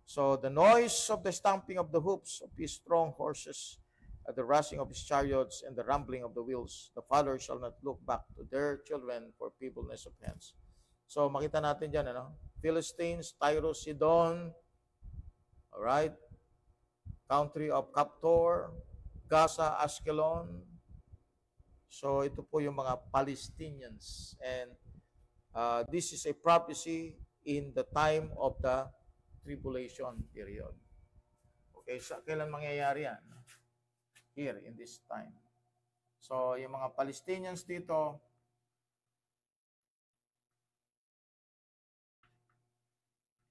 So the noise of the stamping of the hoofs of his strong horses, at the rushing of his chariots, and the rumbling of the wheels, the fathers shall not look back to their children for feebleness of hands. So makita natin dyan, ano? Philistines, Tyre, Sidon, alright, country of Captor, Gaza, Askelon. So ito po yung mga Palestinians. And this is a prophecy in the time of the tribulation period. Okay, so kailan mangyayari yan? Here, in this time. So, yung mga Palestinians dito,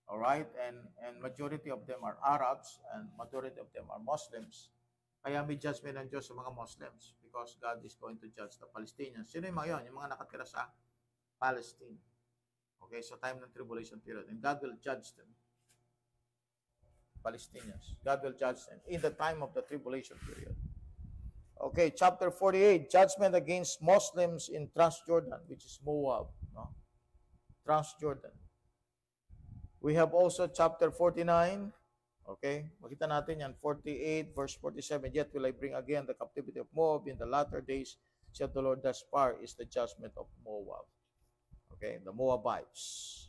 alright, and majority of them are Arabs, and majority of them are Muslims. Kaya may judgment ng Diyos sa mga Muslims because God is going to judge the Palestinians. Sino yung mga yun? Yung mga nakatira sa Palestine. Okay, so time ng tribulation period. And God will judge them. Palestinians. God will judge them in the time of the tribulation period. Okay, chapter 48, judgment against Muslims in Transjordan, which is Moab. No? Transjordan. We have also chapter 49. Okay, makita natin yan, 48, verse 47. Yet will I bring again the captivity of Moab in the latter days, said the Lord, thus far is the judgment of Moab. Okay, the Moabites.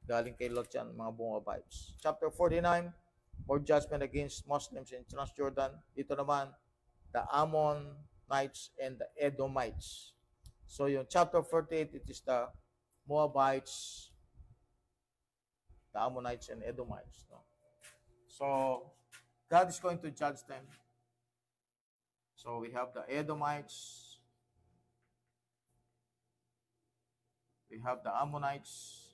Galing kay Lot yan, mga Moabites. Chapter 49, more judgment against Muslims in Transjordan. Dito naman, the Ammonites and the Edomites. So yung chapter 48, it is the Moabites, the Ammonites and Edomites. No? So God is going to judge them. So we have the Edomites, we have the Ammonites.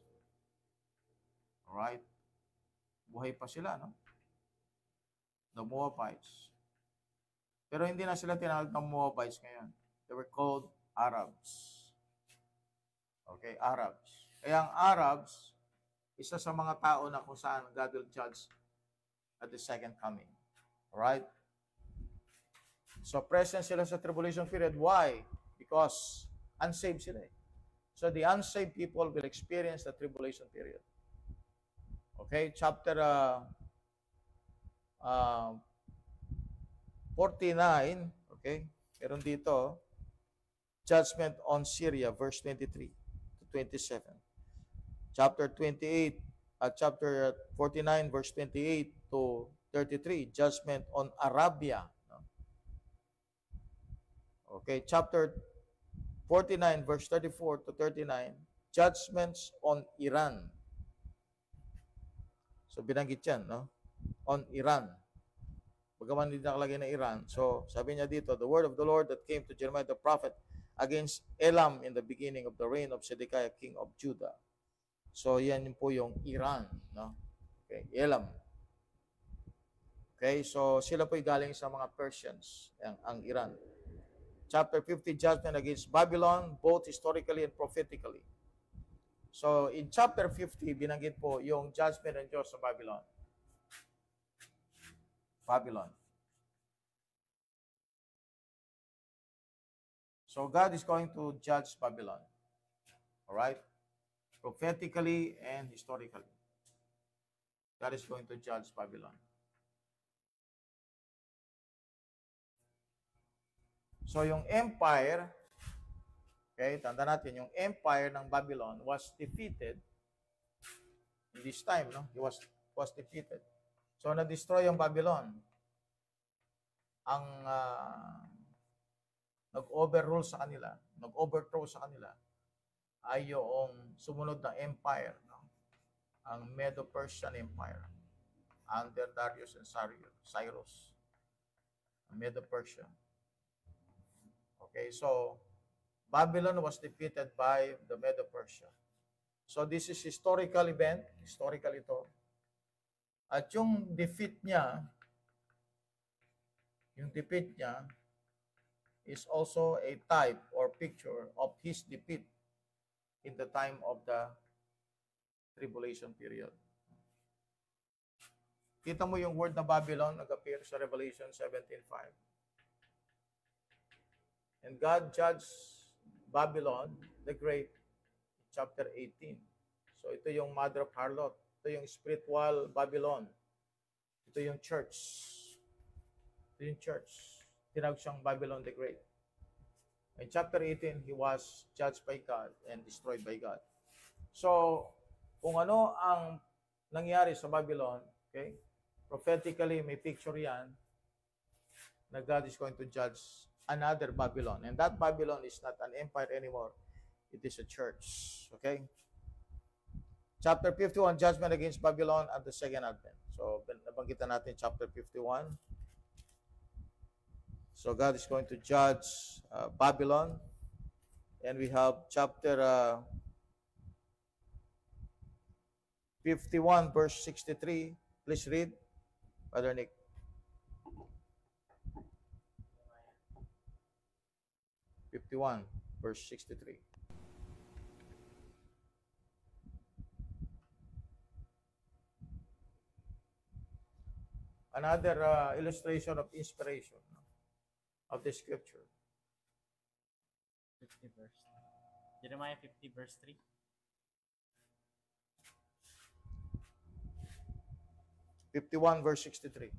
Alright? Buhay pa sila, no? The Moabites. Pero hindi na sila tinawag ng Moabites ngayon. They were called Arabs. Okay, Arabs. Kaya ang Arabs, isa sa mga tao na kung saan God will judge at the second coming. Alright? So, present sila sa tribulation period. Why? Because unsaved sila eh. So, the unsaved people will experience the tribulation period. Okay? Chapter 49, okay? Meron dito, judgment on Syria, verse 23 to 27. Chapter 28, chapter 49, verse 28 to 33, judgment on Arabia. Okay, chapter 49, verse 34 to 39, judgments on Iran. So binanggit yan, no? On Iran. Bagaman hindi nakalagay na Iran. So, sabi niya dito, the word of the Lord that came to Jeremiah the prophet against Elam in the beginning of the reign of Zedekiah, king of Judah. So, yan po yung Iran. No? Okay, Elam. Okay, so sila po'y galing sa mga Persians, ang Iran. Chapter 50, judgment against Babylon, both historically and prophetically. So, in chapter 50, binanggit po yung judgment ng Diyos sa Babylon. Babylon. So, God is going to judge Babylon. Alright? Prophetically and historically. God is going to judge Babylon. So, yung empire, okay, tanda natin, yung empire ng Babylon was defeated in this time, no? It was defeated. So, na-destroy yung Babylon. Ang nag-overrule sa kanila, nag-overthrow sa kanila, ay yung sumunod na empire, no? Ang Medo-Persian Empire, under Darius and Cyrus. Ang Medo-Persia. Okay, so Babylon was defeated by the Medo-Persia. So this is historical event, historical ito. At yung defeat niya is also a type or picture of his defeat in the time of the tribulation period. Kita mo yung word na Babylon, nag-appear sa Revelation 17:5. And God judged Babylon the Great, chapter 18. So ito yung mother of harlot. Ito yung spiritual Babylon. Ito yung church. Ito yung church. Tinawag siyang Babylon the Great. In chapter 18, he was judged by God and destroyed by God. So, kung ano ang nangyari sa Babylon, okay, prophetically may picture yan na God is going to judge another Babylon. And that Babylon is not an empire anymore. It is a church. Okay? Chapter 51, judgment against Babylon at the second advent. So, nabanggitan natin chapter 51. So, God is going to judge Babylon. And we have chapter 51, verse 63. Please read, Brother Nick. Verse 63. Another illustration of inspiration of the scripture. 50 verse. Jeremiah 50 verse 3. Verse 63.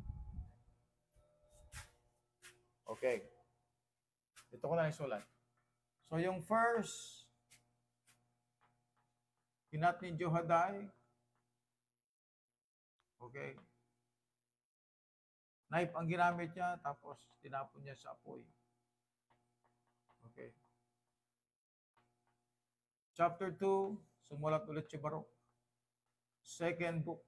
Okay. Ito ko na isulat. So, yung first, kinat ni Jehoiada, okay, knife ang ginamit niya, tapos tinapon niya sa apoy. Okay. Chapter 2, sumulat ulit si Baruch. Second book.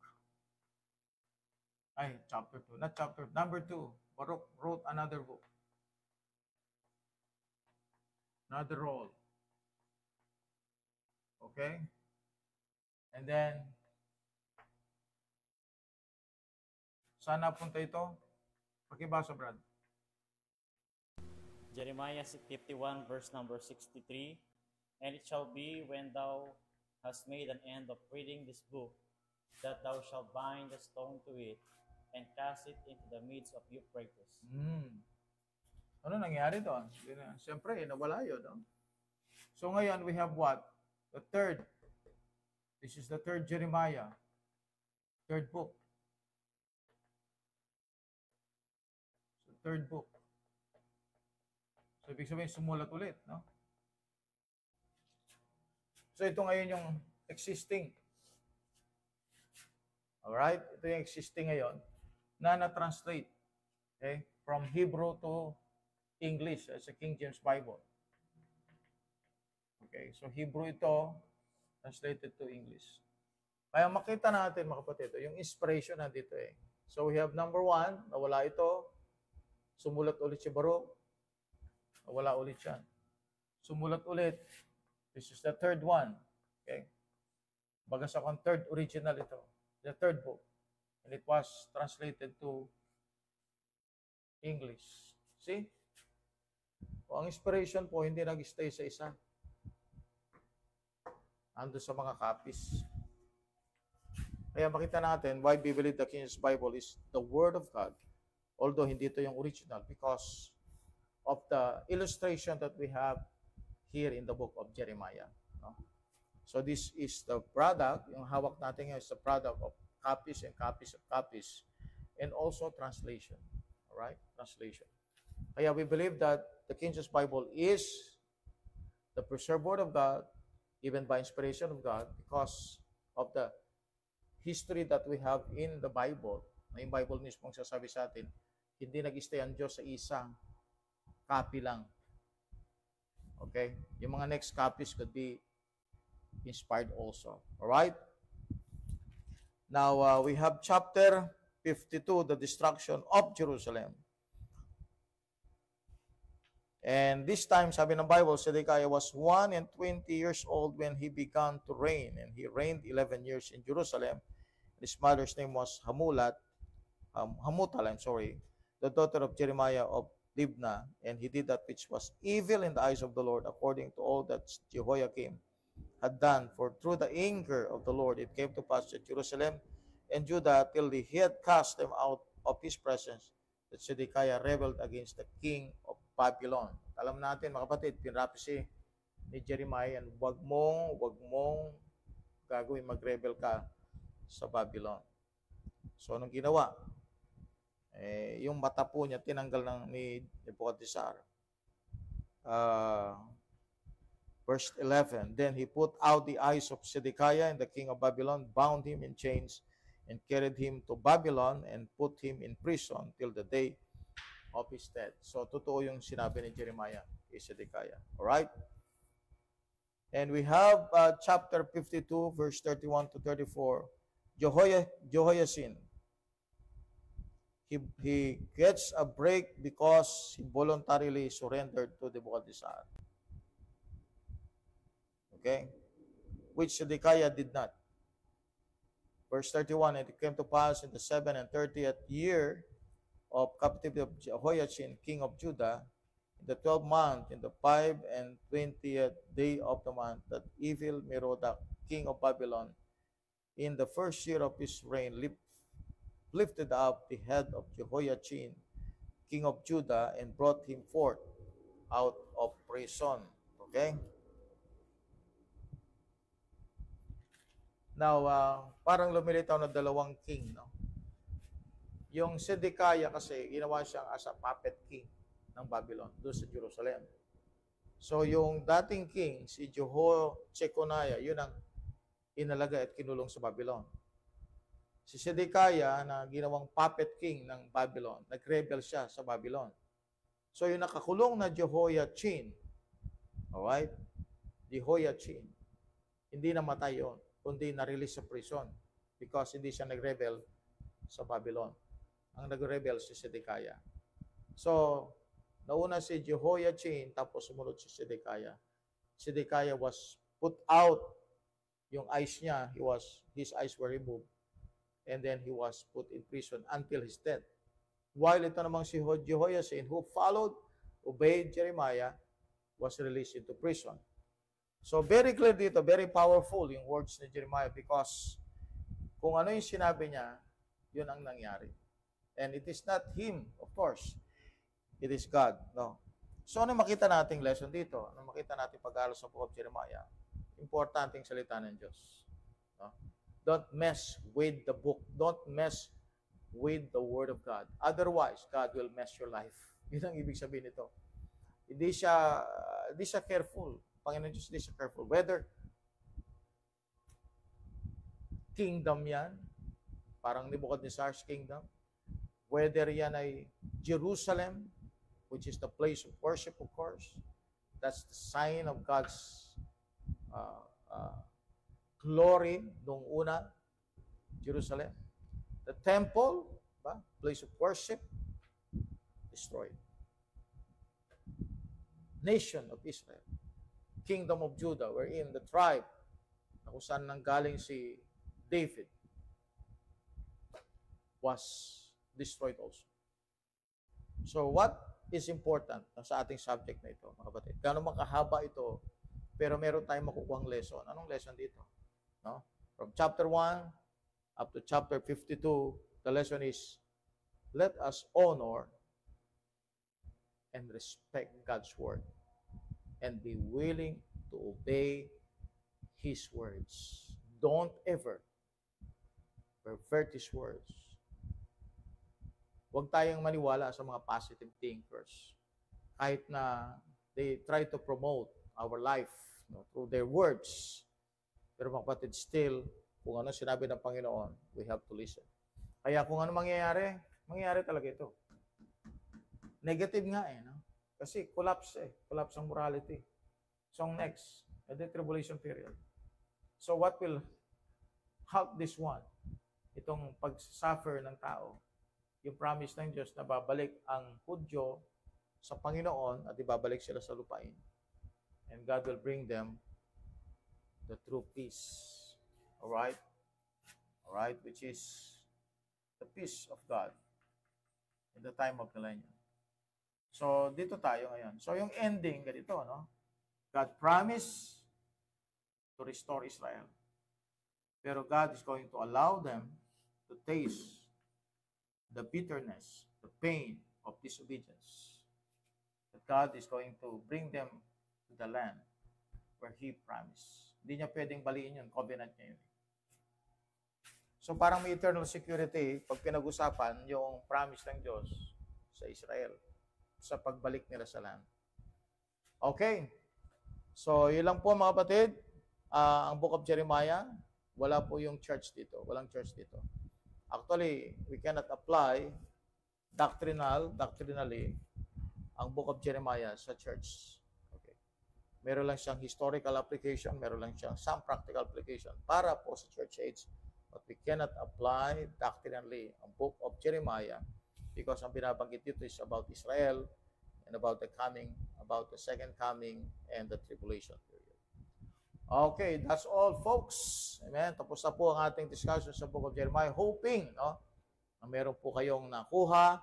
Chapter 2. Not chapter. Number 2, Baruch wrote another book. Another roll. Okay? And then, saan napunta ito? Pakibasa, Brad. Jeremiah 51 verse number 63. And it shall be when thou hast made an end of reading this book, that thou shalt bind a stone to it, and cast it into the midst of Euphrates. Ano nangyari doon? Siyempre, nawala yun. No? So ngayon, we have what? The third. This is the third Jeremiah. Third book. So, third book. So, ibig sabihin, sumulat ulit. No? So, ito ngayon yung existing. Alright? Ito yung existing ngayon na na-translate. Okay? From Hebrew to English as a King James Bible. Okay, so Hebrew ito, translated to English. Kaya makita natin, mga kapatid, yung inspiration nandito So we have number 1, nawala ito. Sumulat ulit si Baruch. Nawala ulit yan. Sumulat ulit. This is the third one. Okay? Bagas akong third original ito. The third book. And it was translated to English. See? O, ang inspiration po, hindi nag-stay sa isa. Ando sa mga copies. Kaya makita natin why we believe the King James Bible is the Word of God. Although hindi ito yung original because of the illustration that we have here in the book of Jeremiah. No? So this is the product, yung hawak natin ngayon is the product of copies and copies of copies and also translation. Alright? Translation. Kaya we believe that the King James Bible is the preserved Word of God given by inspiration of God because of the history that we have in the Bible. Na yung Bible mismo ang sasabi sa atin, hindi nag-stay ang Diyos sa isang copy lang. Okay? Yung mga next copies could be inspired also. Alright? Now, we have chapter 52, the destruction of Jerusalem. And this time, sabi ng Bible, Zedekiah was 21 years old when he began to reign. And he reigned 11 years in Jerusalem. His mother's name was Hamutal, the daughter of Jeremiah of Libnah. And he did that which was evil in the eyes of the Lord, according to all that Jehoiakim had done. For through the anger of the Lord, it came to pass that Jerusalem and Judah, till he had cast them out of his presence, that Zedekiah rebelled against the king of Babylon. Alam natin, mga kapatid, pinrapisi ni Jeremiah, wag mong gagawin, mag-rebel ka sa Babylon. So, anong ginawa? Yung mata po niya, tinanggal ni Nebuchadnezzar. Verse 11, then he put out the eyes of Zedekiah, and the king of Babylon bound him in chains and carried him to Babylon and put him in prison till the day of his death. So, totoo yung sinabi ni Jeremiah kay Zedekiah. Alright? And we have chapter 52, verse 31 to 34. Jehoiachin, he gets a break because he voluntarily surrendered to Nebuchadnezzar. Okay? Which Zedekiah did not. Verse 31, and it came to pass in the 7th and 30th year of captivity of Jehoiachin, king of Judah, in the 12th month, in the 5 and 20th day of the month, that evil Merodach, king of Babylon, in the first year of his reign, lifted up the head of Jehoiachin, king of Judah, and brought him forth out of prison. Okay? Now, parang lumilitaw na dalawang king, no? Yung Zedekiah kasi, ginawa siyang as a puppet king ng Babylon, doon sa Jerusalem. So, yung dating king, si Jeconiah, yun ang inalaga at kinulong sa Babylon. Si Zedekiah, na ginawang puppet king ng Babylon, nag-rebel siya sa Babylon. So, yung nakakulong na Jehoiachin, alright? Jehoiachin, hindi namatay yun, kundi na-release sa prison because hindi siya nag-rebel sa Babylon. Ang nag-rebel si Zedekiah. So, nauna si Jehoiachin, tapos sumunod si Zedekiah. Zedekiah was put out, yung eyes niya, his eyes were removed, and then he was put in prison until his death. While ito namang si Jehoiachin, who obeyed Jeremiah, was released into prison. So, very clear dito, very powerful yung words ni Jeremiah because kung ano yung sinabi niya, yun ang nangyari. And it is not him, of course. It is God. No? So, ano makita nating lesson dito? Ano makita nating pag-aaral sa book of Jeremiah? Importanteng salita ng Diyos. No? Don't mess with the book. Don't mess with the Word of God. Otherwise, God will mess your life. Yun ang ibig sabihin nito. Hindi siya careful. Panginoon Diyos, hindi siya careful. Whether kingdom yan, parang Nebuchadnezzar's kingdom, whether yan ay Jerusalem, which is the place of worship, of course, that's the sign of God's glory nung una, Jerusalem. The temple, ba? Place of worship, destroyed. Nation of Israel, Kingdom of Judah, wherein the tribe na kung saan nanggaling si David was destroyed also. So what is important sa ating subject na ito, mga kapatid? Gano'ng makahaba ito, pero meron tayong makukuhang lesson. Anong lesson dito? No? From chapter 1 up to chapter 52, the lesson is, let us honor and respect God's word and be willing to obey His words. Don't ever pervert His words. Huwag tayong maniwala sa mga positive thinkers. Kahit na they try to promote our life, no, through their words. Pero mga kapatid, still, kung ano sinabi ng Panginoon, we have to listen. Kaya kung ano mangyayari, mangyayari talaga ito. Negative nga no? Kasi collapse collapse ang morality. So next, the tribulation period. So what will help this one? Itong pag-suffer ng tao. Yung promise ng Diyos na babalik ang Hudyo sa Panginoon at ibabalik sila sa lupain. And God will bring them the true peace. Alright? Alright? Which is the peace of God in the time of millennium. So, dito tayo ngayon. So, yung ending, ganito, no? God promised to restore Israel. Pero God is going to allow them to taste the bitterness, the pain of disobedience. That God is going to bring them to the land where He promised. Hindi niya pwedeng baliin yun, covenant niya yun. So parang may eternal security pag pinag-usapan yung promise ng Diyos sa Israel sa pagbalik nila sa land. Okay. So yun lang po mga kapatid. Ang Book of Jeremiah, wala po yung church dito. Walang church dito. Actually, we cannot apply doctrinally ang Book of Jeremiah sa church. Okay. Meron lang siyang historical application, meron lang siyang some practical application para po sa church age. But we cannot apply doctrinally ang Book of Jeremiah because ang binabanggit dito is about Israel and about the second coming and the tribulation period. Okay, that's all folks. Amen. Tapos na po ang ating discussion sa Book of Jeremiah. Hoping, no, na meron po kayong nakuha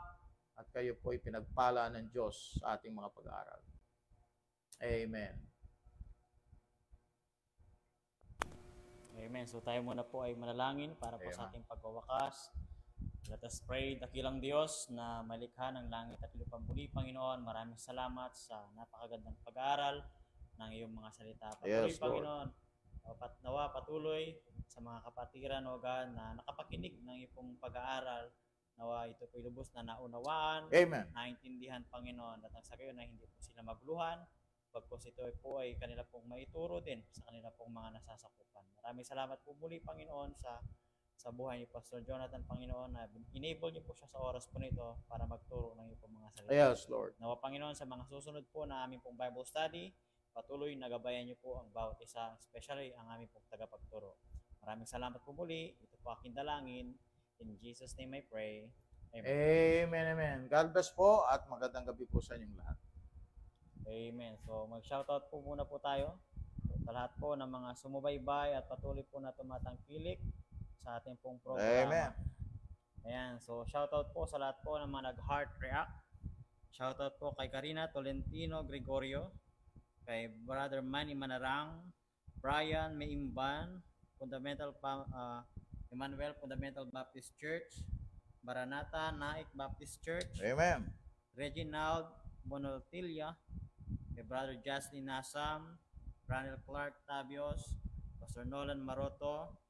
at kayo po ay pinagpala ng Diyos sa ating mga pag-aaral. Amen. Amen. So tayo muna po ay manalangin para po sa ating pagwawakas. Let us pray. Dakilang Diyos na malikha ng langit at lupa muli, Panginoon, maraming salamat sa napakagandang pag-aaral ng iyong mga salita. Patuloy, yes, Panginoon, nawa patuloy sa mga kapatiran, o God, na nakapakinig ng iyong pag-aaral. Nawa ito po'y lubos na naunawaan, Amen, naintindihan, Panginoon, at ang sa gayon na hindi po sila magluhan. Pagkos ito po ay kanila pong maituro din sa kanila pong mga nasasakupan. Maraming salamat po muli, Panginoon, sa buhay ni Pastor Jonathan, Panginoon, na enable niyo po siya sa oras po nito para magturo ng iyong mga salita. Yes, Lord. Nawa, Panginoon, sa mga susunod po na aming pong Bible study, patuloy nagabayan niyo po ang bawat isa, especially ang aming pong tagapagturo. Maraming salamat po muli. Ito po aking dalangin. In Jesus' name I pray. Amen. Amen, amen. God bless po at magandang gabi po sa inyong lahat. Amen. So mag-shoutout po muna po tayo sa lahat po ng mga sumubaybay at patuloy po na tumatangkilik sa ating pong programa. Amen. Ayan. So shoutout po sa lahat po ng mga nag-heart react. Shoutout po kay Karina Tolentino Gregorio, kay Brother Manny Manarang, Brian Meimban, Emmanuel Fundamental Baptist Church, Maranatha Naik Baptist Church, Amen, Reginald Bonoltilla, kay Brother Jaslyn Nasam, Ranel Clark Tabios, Pastor Nolan Maroto,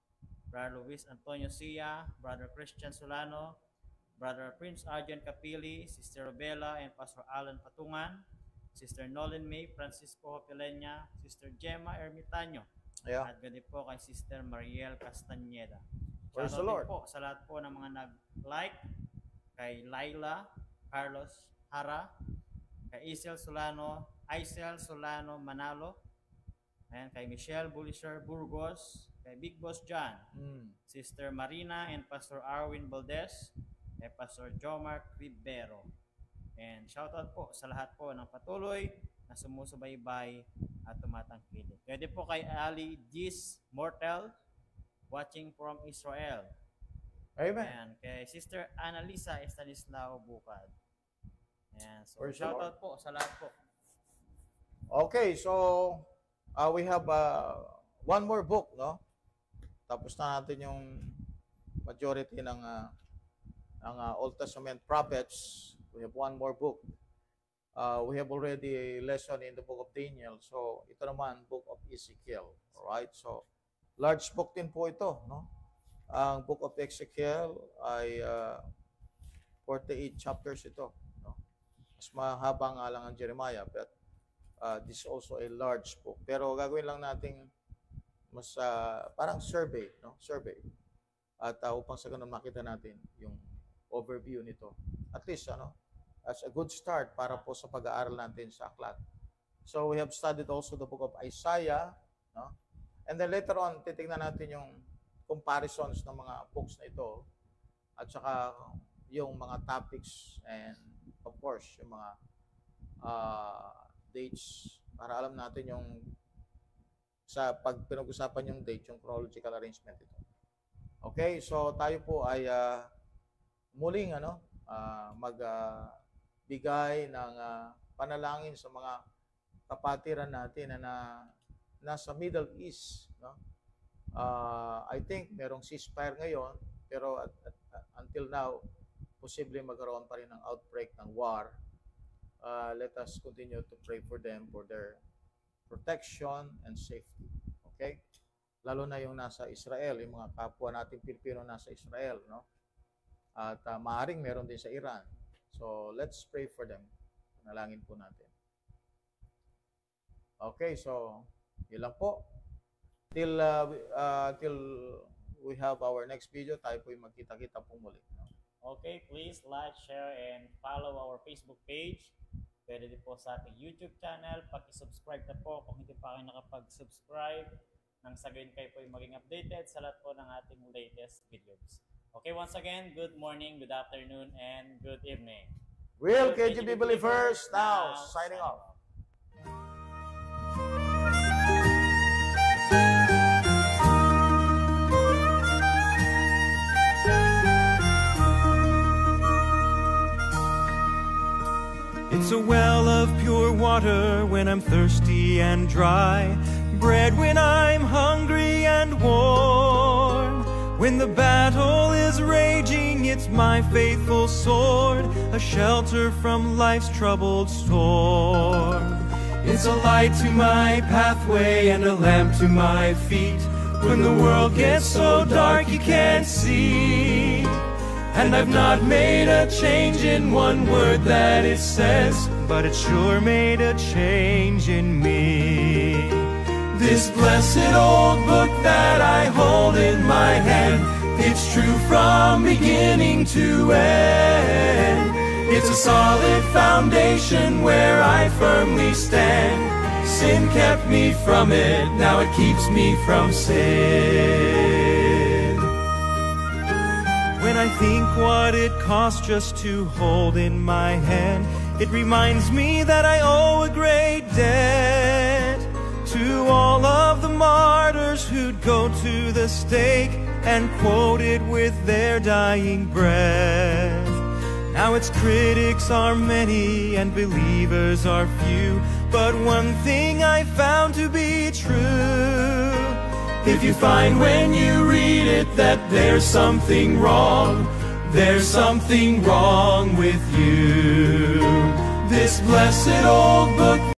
Brother Luis Antonio Sia, Brother Christian Solano, Brother Prince Arjen Capili, Sister Robela and Pastor Alan Patungan, Sister Nolan May, Francisco Hopelenya, Sister Gemma Ermitaño, at ganoon po kay Sister Mariel Castañeda. Praise the Lord. Po sa lahat po ng mga nag-like, kay Laila Carlos Hara, kay Aisel Solano Manalo, and kay Michelle Bulisher Burgos, kay Big Boss John, Sister Marina and Pastor Arwin Valdez, kay Pastor Jomar Rivero. And shoutout po sa lahat po ng patuloy na sumusubaybay at tumatangkilik. Pwede po kay Ali Gis Mortel, watching from Israel. Amen. And kay Sister Annalisa Estanislao Bukad. And so Praise the shoutout po sa lahat po. Okay, so we have one more book, no? Tapos na natin yung majority ng Old Testament prophets. We have one more book. We have already a lesson in the book of Daniel. So ito naman, book of Ezekiel. Alright, so large book din po ito, no? Ang book of Ezekiel ay 48 chapters ito, no? Mas mahaba nga lang ang Jeremiah, but this is also a large book. Pero gagawin lang nating mas parang survey, no? Survey. At upang sa ganun makita natin yung overview nito. At least, as a good start para po sa pag-aaral natin sa aklat. So we have studied also the book of Isaiah, no? And then later on, titingnan natin yung comparisons ng mga books na ito at saka yung mga topics and of course, yung mga dates para alam natin yung sa pag pinag-usapan yung date, yung chronological arrangement ito. Okay, so tayo po ay muling magbigay ng panalangin sa mga kapatiran natin na nasa Middle East, no? I think merong ceasefire ngayon, pero until now, posible magkaroon pa rin ng outbreak ng war. Let us continue to pray for them, for their protection and safety. Okay? Lalo na yung nasa Israel, yung mga kapwa nating Pilipino nasa Israel, no? At maaaring meron din sa Iran. So, let's pray for them. Panalangin po natin. Okay, so, yun lang po. Till we have our next video, tayo po yung magkita-kita po muli. No? Okay, please like, share, and follow our Facebook page. Pwede din po sa ating YouTube channel. Paki-subscribe na po kung hindi pa kayo nakapag-subscribe. Nang sa gayon kayo po yung maging updated sa lahat po ng ating latest videos. Okay, once again, good morning, good afternoon, and good evening. Real KGB Believers now signing off. It's a well of pure water when I'm thirsty and dry, bread when I'm hungry and warm. When the battle is raging, it's my faithful sword, a shelter from life's troubled storm. It's a light to my pathway and a lamp to my feet when the world gets so dark you can't see. And I've not made a change in one word that it says, but it sure made a change in me. This blessed old book that I hold in my hand, it's true from beginning to end. It's a solid foundation where I firmly stand. Sin kept me from it, now it keeps me from sin. When I think what it costs just to hold in my hand, it reminds me that I owe a great debt to all of the martyrs who'd go to the stake and quote it with their dying breath. Now its critics are many and believers are few, but one thing I found to be true: if you find when you read it that there's something wrong, there's something wrong with you. This blessed old book